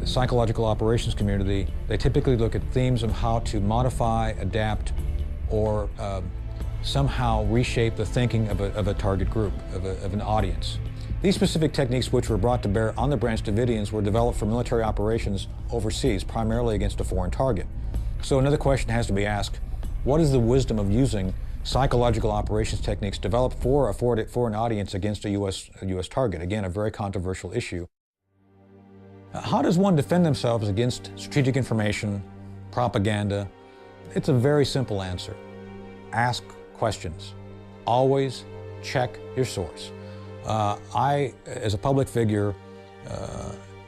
psychological operations community, they typically look at themes of how to modify, adapt, or somehow reshape the thinking of a target group, of an audience. These specific techniques, which were brought to bear on the Branch Davidians, were developed for military operations overseas, primarily against a foreign target. So another question has to be asked: what is the wisdom of using psychological operations techniques developed for an audience against a U.S. target? Again, a very controversial issue. How does one defend themselves against strategic information, propaganda? It's a very simple answer. Ask questions. Always check your source. I, as a public figure,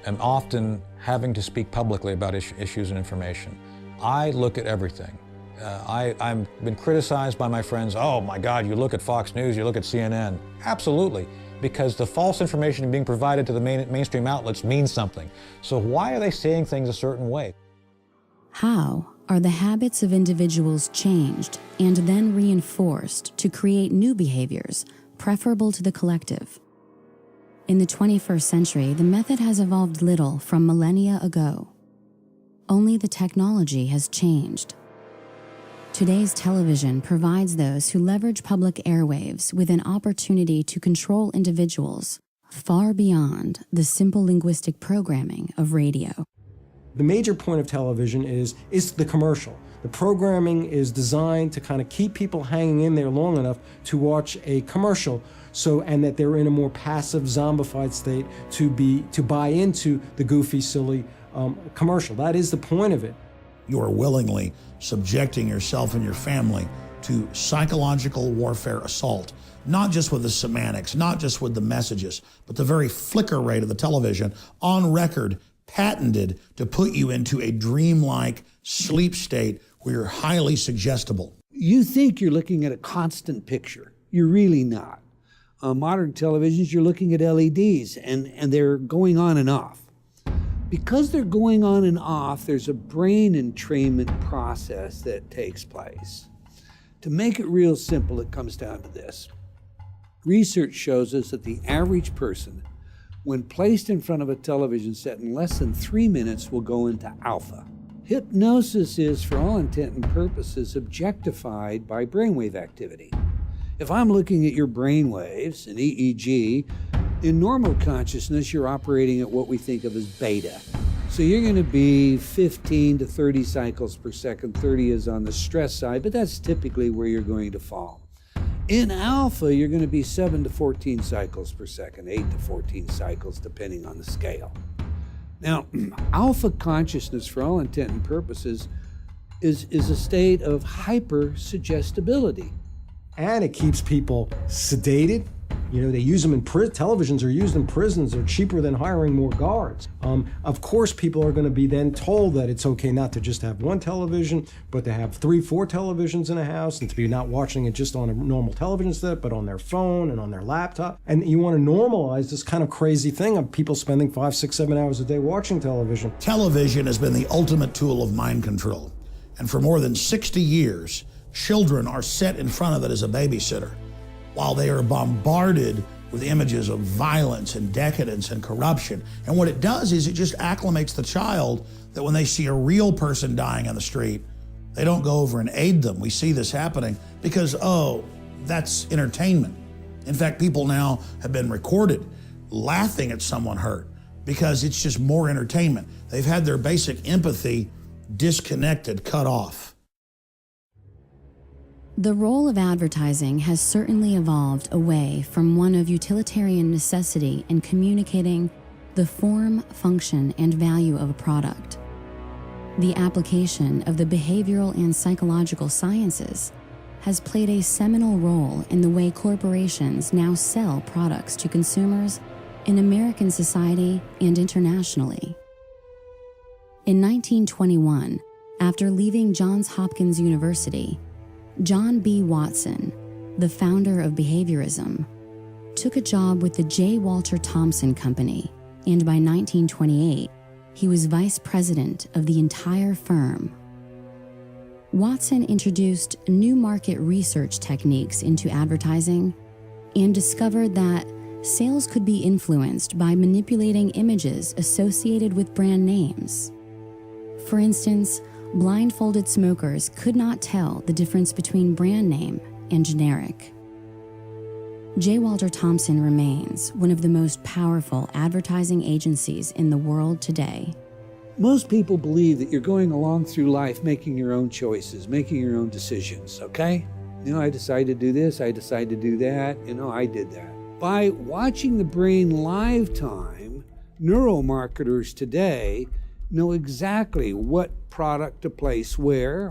am often having to speak publicly about issues and information. I look at everything. I've been criticized by my friends. Oh my God, you look at Fox News, you look at CNN. Absolutely, because the false information being provided to the mainstream outlets means something. So why are they saying things a certain way? How are the habits of individuals changed and then reinforced to create new behaviors preferable to the collective? In the 21st century, the method has evolved little from millennia ago. Only the technology has changed. Today's television provides those who leverage public airwaves with an opportunity to control individuals far beyond the simple linguistic programming of radio. The major point of television is the commercial. The programming is designed to kind of keep people hanging in there long enough to watch a commercial, and that they're in a more passive, zombified state to buy into the goofy, silly commercial. That is the point of it. You are willingly subjecting yourself and your family to psychological warfare assault, not just with the semantics, not just with the messages, but the very flicker rate of the television, on record, patented to put you into a dreamlike sleep state We're highly suggestible. You think you're looking at a constant picture. You're really not. Modern televisions, you're looking at LEDs, and they're going on and off. Because they're going on and off, there's a brain entrainment process that takes place. To make it real simple, it comes down to this. Research shows us that the average person, when placed in front of a television set in less than 3 minutes, will go into alpha. Hypnosis is, for all intent and purposes, objectified by brainwave activity. If I'm looking at your brainwaves, an EEG, in normal consciousness, you're operating at what we think of as beta. So you're going to be 15 to 30 cycles per second. 30 is on the stress side, but that's typically where you're going to fall. In alpha, you're going to be 7 to 14 cycles per second, 8 to 14 cycles, depending on the scale. Now, alpha consciousness, for all intent and purposes, is a state of hyper-suggestibility. And it keeps people sedated. You know, they use them in televisions are used in prisons. They're cheaper than hiring more guards. Of course, people are going to be then told that it's okay not to just have one television, but to have 3, 4 televisions in a house, and to be not watching it just on a normal television set, but on their phone and on their laptop. And you want to normalize this kind of crazy thing of people spending 5, 6, 7 hours a day watching television. Television has been the ultimate tool of mind control. And for more than 60 years, children are set in front of it as a babysitter, while they are bombarded with images of violence and decadence and corruption. And what it does is it just acclimates the child that when they see a real person dying on the street, they don't go over and aid them. We see this happening because, oh, that's entertainment. In fact, people now have been recorded laughing at someone hurt because it's just more entertainment. They've had their basic empathy disconnected, cut off. The role of advertising has certainly evolved away from one of utilitarian necessity in communicating the form, function, and value of a product. The application of the behavioral and psychological sciences has played a seminal role in the way corporations now sell products to consumers in American society and internationally. In 1921, after leaving Johns Hopkins University, John B. Watson, the founder of behaviorism, took a job with the J. Walter Thompson Company, and by 1928, he was vice president of the entire firm. Watson introduced new market research techniques into advertising and discovered that sales could be influenced by manipulating images associated with brand names. For instance, blindfolded smokers could not tell the difference between brand name and generic. J. Walter Thompson remains one of the most powerful advertising agencies in the world today. Most people believe that you're going along through life making your own choices, making your own decisions, okay? You know, I decided to do this, I decided to do that, I did that. By watching the brain live time, neuromarketers today know exactly what product to place where,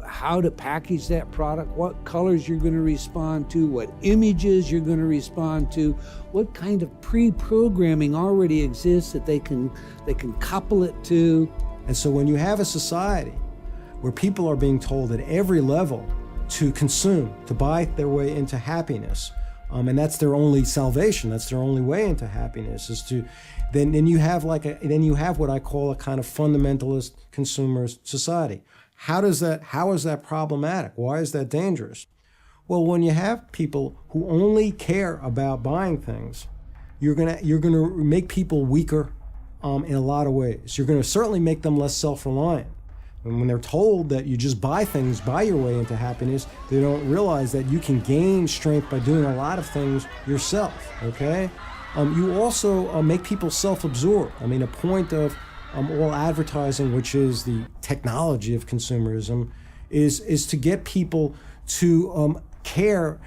how to package that product, what colors you're going to respond to, what images you're going to respond to, what kind of pre-programming already exists that they can couple it to. And so when you have a society where people are being told at every level to consume, to buy their way into happiness, and that's their only salvation, that's their only way into happiness, is to then you have what I call a kind of fundamentalist consumer society. How is that problematic? Why is that dangerous? Well, when you have people who only care about buying things, you're gonna make people weaker in a lot of ways. You're gonna certainly make them less self-reliant. And when they're told that you just buy things, buy your way into happiness, they don't realize that you can gain strength by doing a lot of things yourself, okay? You also make people self-absorbed. I mean, a point of all advertising, which is the technology of consumerism, is to get people to care,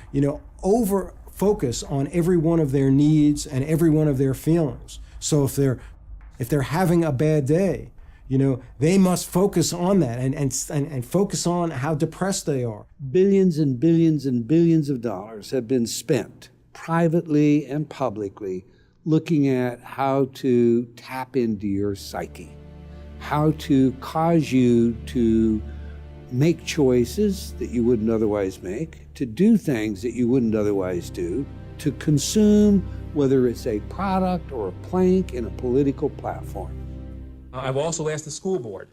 over focus on every one of their needs and every one of their feelings. So if they're having a bad day, they must focus on that and focus on how depressed they are. Billions and billions and billions of dollars have been spent privately and publicly looking at how to tap into your psyche, how to cause you to make choices that you wouldn't otherwise make, to do things that you wouldn't otherwise do, to consume, whether it's a product or a plank in a political platform. I've also asked the school board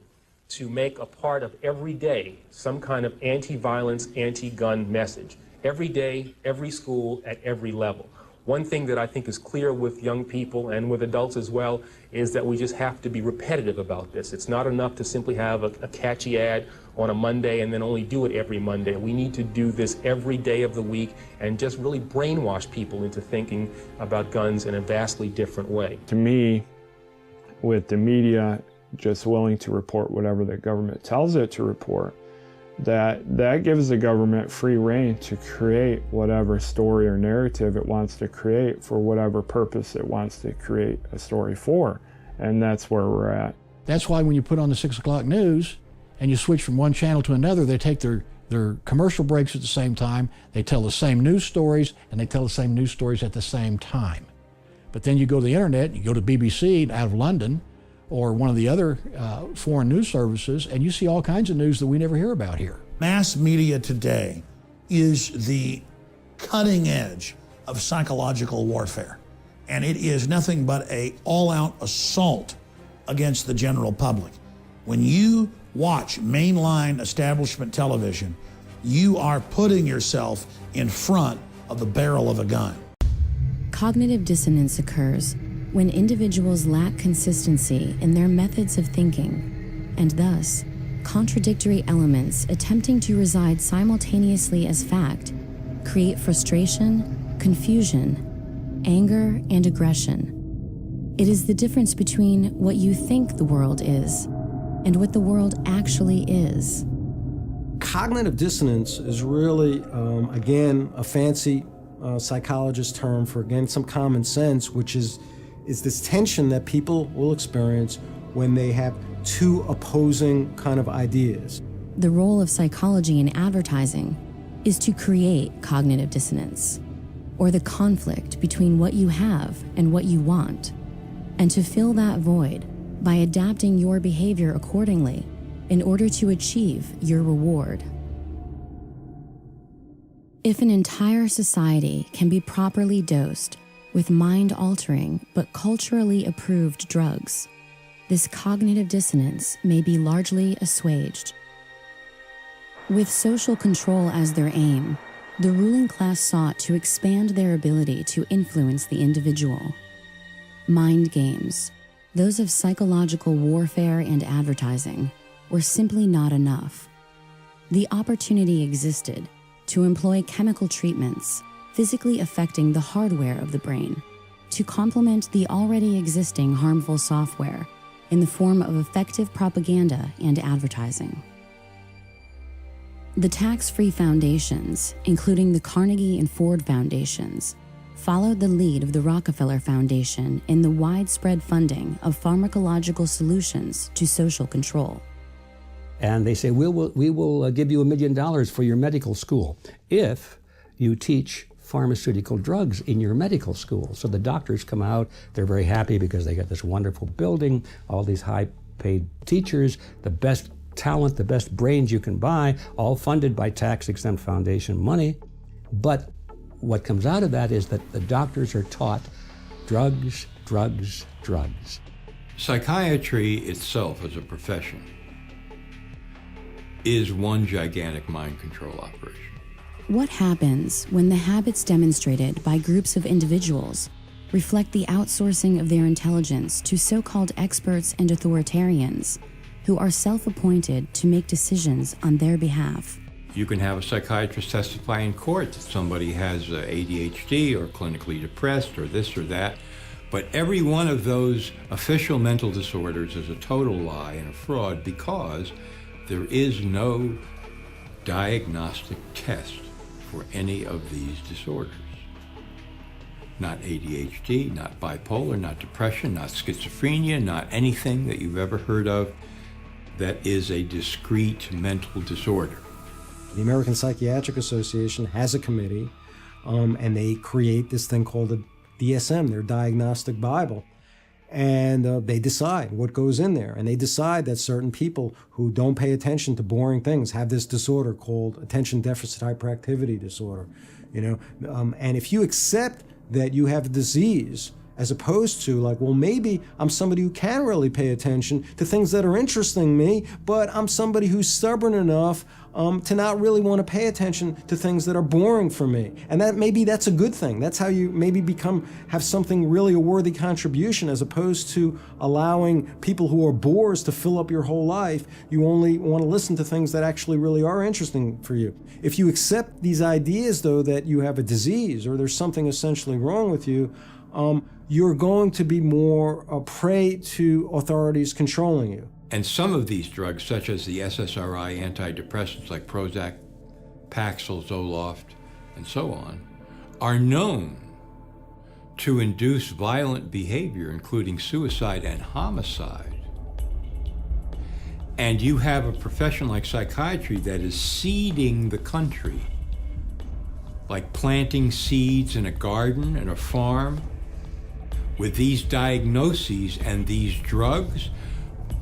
to make a part of every day some kind of anti-violence, anti-gun message. Every day, every school, at every level. One thing that I think is clear with young people and with adults as well is that we just have to be repetitive about this. It's not enough to simply have a catchy ad on a Monday and then only do it every Monday. We need to do this every day of the week and just really brainwash people into thinking about guns in a vastly different way. To me, with the media just willing to report whatever the government tells it to report, that gives the government free rein to create whatever story or narrative it wants to create for whatever purpose it wants to create a story for. And that's where we're at. That's why when you put on the 6 o'clock news and you switch from one channel to another, they take their commercial breaks at the same time, they tell the same news stories, and they tell the same news stories at the same time. But then you go to the internet, you go to BBC out of London, or one of the other foreign news services, and you see all kinds of news that we never hear about here. Mass media today is the cutting edge of psychological warfare, and it is nothing but an all-out assault against the general public. When you watch mainline establishment television, you are putting yourself in front of the barrel of a gun. Cognitive dissonance occurs when individuals lack consistency in their methods of thinking, and thus, contradictory elements attempting to reside simultaneously as fact create frustration, confusion, anger, and aggression. It is the difference between what you think the world is and what the world actually is. Cognitive dissonance is really, again, a fancy psychologist term for, again, some common sense, which is this tension that people will experience when they have two opposing kind of ideas. The role of psychology in advertising is to create cognitive dissonance, or the conflict between what you have and what you want, and to fill that void by adapting your behavior accordingly in order to achieve your reward. If an entire society can be properly dosed with mind-altering but culturally approved drugs, this cognitive dissonance may be largely assuaged. With social control as their aim, the ruling class sought to expand their ability to influence the individual. Mind games, those of psychological warfare and advertising, were simply not enough. The opportunity existed to employ chemical treatments physically affecting the hardware of the brain to complement the already existing harmful software in the form of effective propaganda and advertising. The tax-free foundations, including the Carnegie and Ford Foundations, followed the lead of the Rockefeller Foundation in the widespread funding of pharmacological solutions to social control. And they say, we will give you $1 million for your medical school if you teach pharmaceutical drugs in your medical school. So the doctors come out, they're very happy because they got this wonderful building, all these high-paid teachers, the best talent, the best brains you can buy, all funded by tax-exempt foundation money. But what comes out of that is that the doctors are taught drugs, drugs, drugs. Psychiatry itself as a profession is one gigantic mind control operation. What happens when the habits demonstrated by groups of individuals reflect the outsourcing of their intelligence to so-called experts and authoritarians who are self-appointed to make decisions on their behalf? You can have a psychiatrist testify in court that somebody has ADHD or clinically depressed or this or that, but every one of those official mental disorders is a total lie and a fraud because there is no diagnostic test for any of these disorders. Not ADHD, not bipolar, not depression, not schizophrenia, not anything that you've ever heard of that is a discrete mental disorder. The American Psychiatric Association has a committee, and they create this thing called the DSM, their Diagnostic Bible. And they decide what goes in there. And they decide that certain people who don't pay attention to boring things have this disorder called attention deficit hyperactivity disorder. And if you accept that you have a disease, as opposed to like, well, maybe I'm somebody who can really pay attention to things that are interesting me, but I'm somebody who's stubborn enough to not really want to pay attention to things that are boring for me. And that maybe that's a good thing. That's how you maybe have something really a worthy contribution, as opposed to allowing people who are bores to fill up your whole life. You only want to listen to things that actually really are interesting for you. If you accept these ideas, though, that you have a disease or there's something essentially wrong with you, you're going to be more a prey to authorities controlling you. And some of these drugs, such as the SSRI antidepressants like Prozac, Paxil, Zoloft, and so on, are known to induce violent behavior, including suicide and homicide. And you have a profession like psychiatry that is seeding the country, like planting seeds in a garden and a farm. With these diagnoses and these drugs,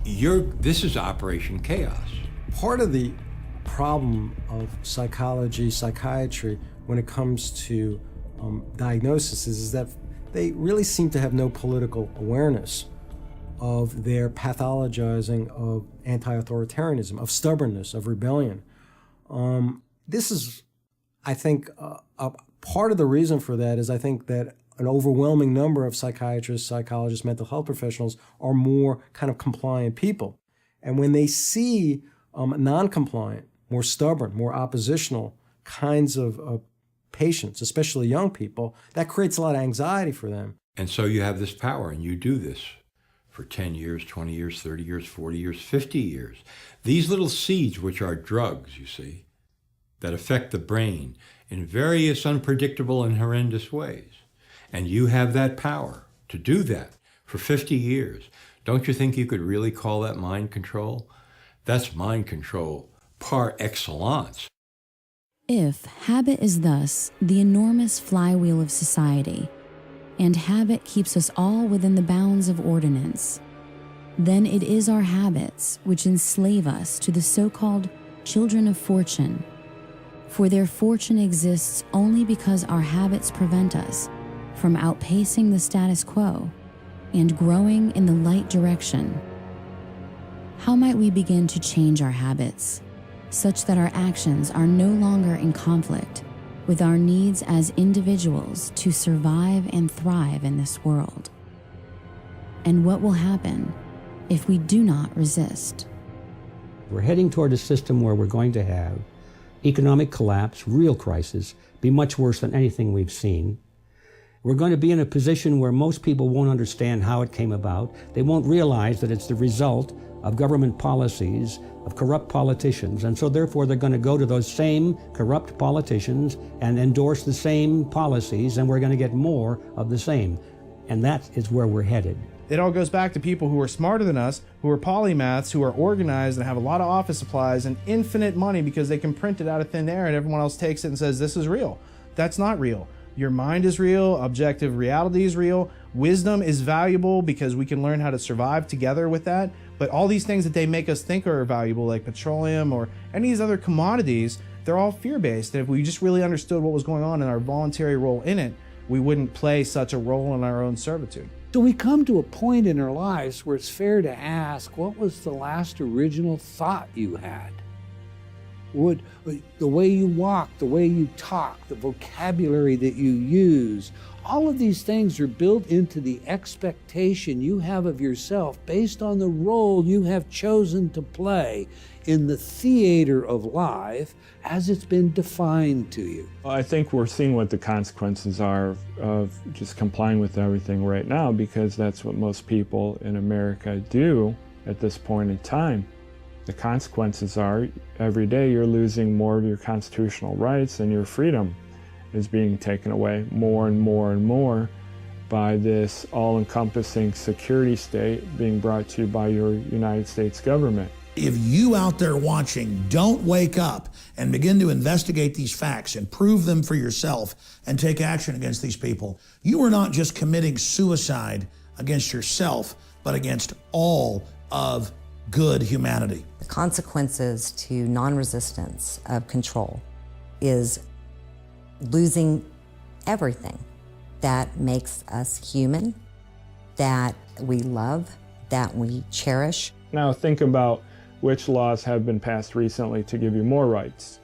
this is Operation Chaos. Part of the problem of psychiatry, when it comes to diagnosis is that they really seem to have no political awareness of their pathologizing of anti-authoritarianism, of stubbornness, of rebellion. This is, I think, a part of the reason for that is I think that an overwhelming number of psychiatrists, psychologists, mental health professionals are more kind of compliant people. And when they see non-compliant, more stubborn, more oppositional kinds of patients, especially young people, that creates a lot of anxiety for them. And so you have this power, and you do this for 10 years, 20 years, 30 years, 40 years, 50 years. These little seeds, which are drugs, you see, that affect the brain in various unpredictable and horrendous ways. And you have that power to do that for 50 years. Don't you think you could really call that mind control? That's mind control par excellence. If habit is thus the enormous flywheel of society, and habit keeps us all within the bounds of ordinance, then it is our habits which enslave us to the so-called children of fortune. For their fortune exists only because our habits prevent us from outpacing the status quo and growing in the light direction. How might we begin to change our habits such that our actions are no longer in conflict with our needs as individuals to survive and thrive in this world? And what will happen if we do not resist? We're heading toward a system where we're going to have economic collapse, real crisis, be much worse than anything we've seen. We're going to be in a position where most people won't understand how it came about. They won't realize that it's the result of government policies, of corrupt politicians, and so therefore they're going to go to those same corrupt politicians and endorse the same policies, and we're going to get more of the same. And that is where we're headed. It all goes back to people who are smarter than us, who are polymaths, who are organized and have a lot of office supplies and infinite money because they can print it out of thin air and everyone else takes it and says, this is real. That's not real. Your mind is real, objective reality is real, wisdom is valuable because we can learn how to survive together with that. But all these things that they make us think are valuable, like petroleum or any of these other commodities, they're all fear-based. And if we just really understood what was going on and our voluntary role in it, we wouldn't play such a role in our own servitude. So we come to a point in our lives where it's fair to ask, what was the last original thought you had? The way you walk, the way you talk, the vocabulary that you use, all of these things are built into the expectation you have of yourself based on the role you have chosen to play in the theater of life as it's been defined to you. I think we're seeing what the consequences are of just complying with everything right now, because that's what most people in America do at this point in time. The consequences are every day you're losing more of your constitutional rights and your freedom is being taken away more and more and more by this all-encompassing security state being brought to you by your United States government. If you out there watching don't wake up and begin to investigate these facts and prove them for yourself and take action against these people, you are not just committing suicide against yourself, but against all of good humanity. The consequences to non-resistance of control is losing everything that makes us human, that we love, that we cherish. Now think about which laws have been passed recently to give you more rights.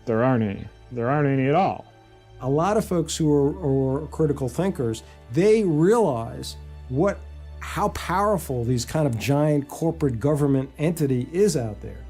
There aren't any. There aren't any at all. A lot of folks who are critical thinkers, they realize how powerful these kind of giant corporate government entity is out there.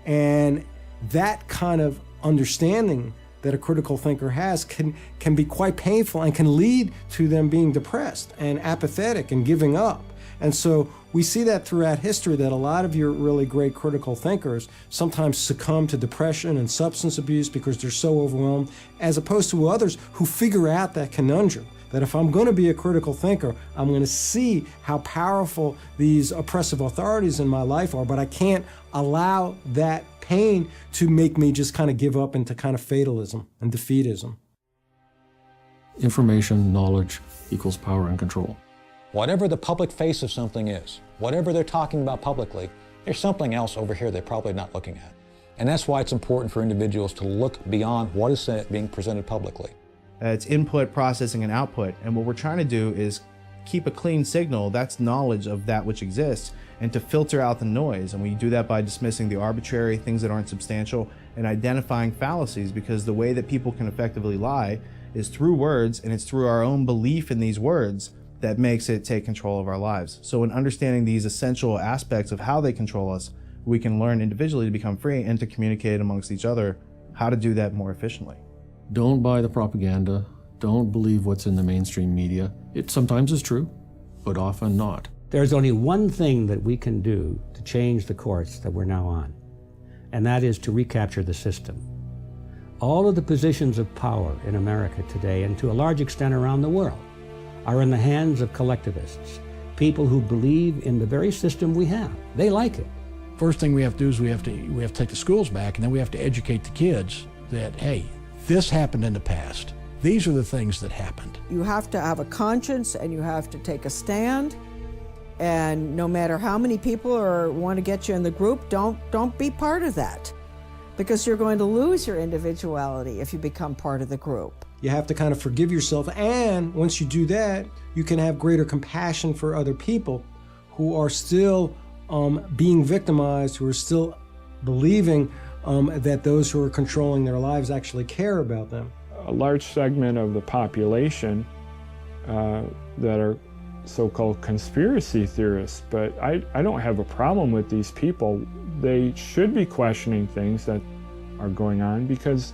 And that kind of understanding that a critical thinker has can be quite painful and can lead to them being depressed and apathetic and giving up. And so we see that throughout history, that a lot of your really great critical thinkers sometimes succumb to depression and substance abuse because they're so overwhelmed, as opposed to others who figure out that conundrum, that if I'm going to be a critical thinker, I'm going to see how powerful these oppressive authorities in my life are, but I can't allow that pain to make me just kind of give up into kind of fatalism and defeatism. Information, knowledge equals power and control. Whatever the public face of something is, whatever they're talking about publicly, there's something else over here they're probably not looking at. And that's why it's important for individuals to look beyond what is being presented publicly. It's input, processing, and output. And what we're trying to do is keep a clean signal, that's knowledge of that which exists, and to filter out the noise. And we do that by dismissing the arbitrary, things that aren't substantial, and identifying fallacies, because the way that people can effectively lie is through words, and it's through our own belief in these words that makes it take control of our lives. So in understanding these essential aspects of how they control us, we can learn individually to become free and to communicate amongst each other how to do that more efficiently. Don't buy the propaganda. Don't believe what's in the mainstream media. It sometimes is true, but often not. There's only one thing that we can do to change the course that we're now on, and that is to recapture the system. All of the positions of power in America today, and to a large extent around the world, are in the hands of collectivists, people who believe in the very system we have. They like it. First thing we have to do is we have to take the schools back, and then we have to educate the kids that, hey, this happened in the past. These are the things that happened. You have to have a conscience and you have to take a stand. And no matter how many people want to get you in the group, don't be part of that, because you're going to lose your individuality if you become part of the group. You have to kind of forgive yourself, and once you do that, you can have greater compassion for other people who are still being victimized, who are still believing that those who are controlling their lives actually care about them. A large segment of the population that are so-called conspiracy theorists, but I don't have a problem with these people. They should be questioning things that are going on, because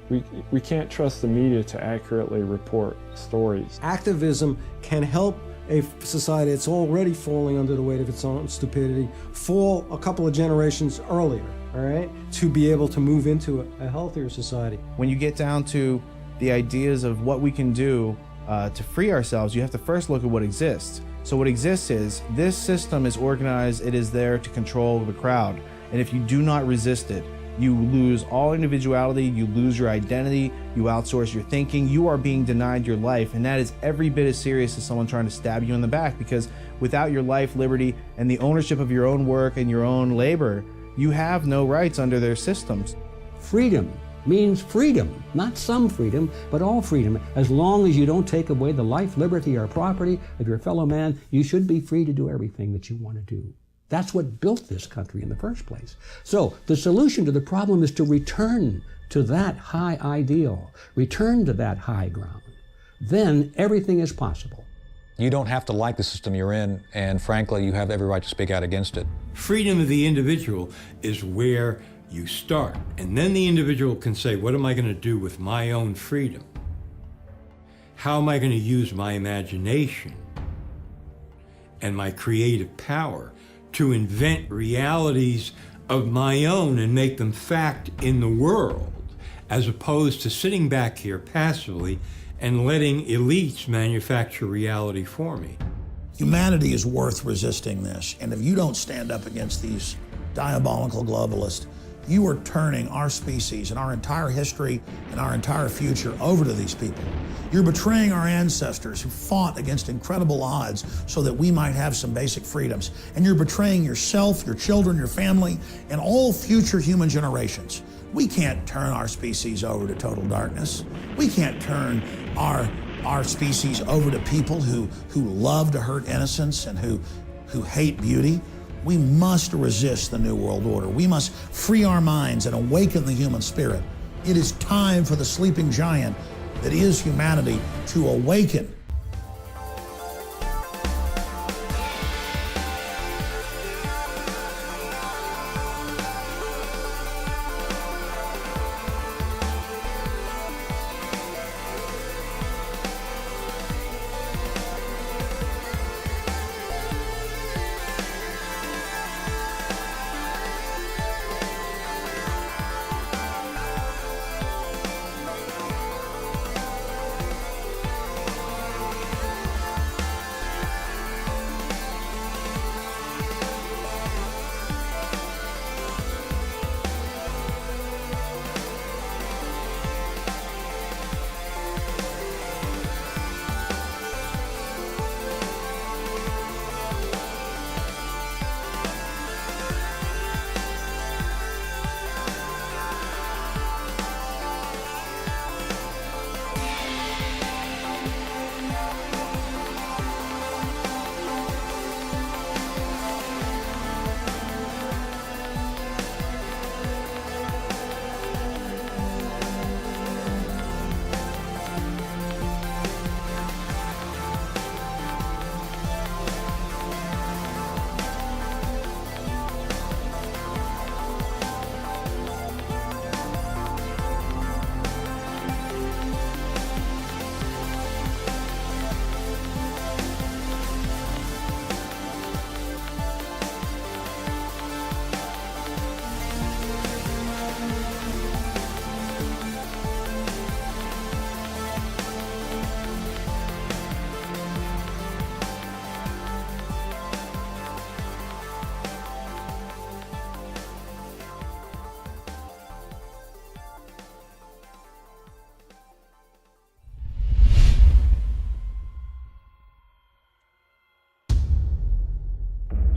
we can't trust the media to accurately report stories. Activism can help a society that's already falling under the weight of its own stupidity fall a couple of generations earlier, all right, to be able to move into a healthier society. When you get down to the ideas of what we can do to free ourselves, you have to first look at what exists. So what exists is, this system is organized, it is there to control the crowd. And if you do not resist it, you lose all individuality, you lose your identity, you outsource your thinking, you are being denied your life. And that is every bit as serious as someone trying to stab you in the back, because without your life, liberty, and the ownership of your own work and your own labor, you have no rights under their systems. Freedom means freedom, not some freedom, but all freedom. As long as you don't take away the life, liberty, or property of your fellow man, you should be free to do everything that you want to do. That's what built this country in the first place. So the solution to the problem is to return to that high ideal, return to that high ground. Then everything is possible. You don't have to like the system you're in, and frankly, you have every right to speak out against it. Freedom of the individual is where you start. And then the individual can say, what am I going to do with my own freedom? How am I going to use my imagination and my creative power to invent realities of my own and make them fact in the world, as opposed to sitting back here passively and letting elites manufacture reality for me. Humanity is worth resisting this, and if you don't stand up against these diabolical globalists, You are turning our species and our entire history and our entire future over to these people. You're betraying our ancestors who fought against incredible odds so that we might have some basic freedoms. And you're betraying yourself, your children, your family, and all future human generations. We can't turn our species over to total darkness. We can't turn our species over to people who love to hurt innocents and who hate beauty. We must resist the New World Order. We must free our minds and awaken the human spirit. It is time for the sleeping giant that is humanity to awaken.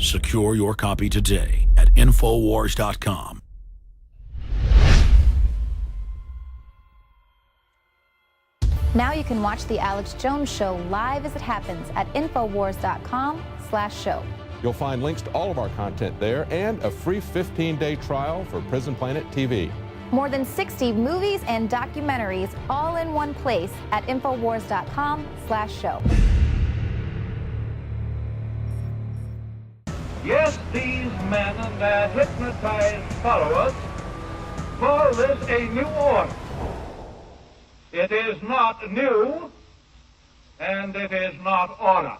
Secure your copy today at Infowars.com. Now you can watch The Alex Jones Show live as it happens at Infowars.com/show. You'll find links to all of our content there and a free 15-day trial for Prison Planet TV. More than 60 movies and documentaries all in one place at Infowars.com/show. Yes, these men and their hypnotized followers call this a new order. It is not new, and it is not order.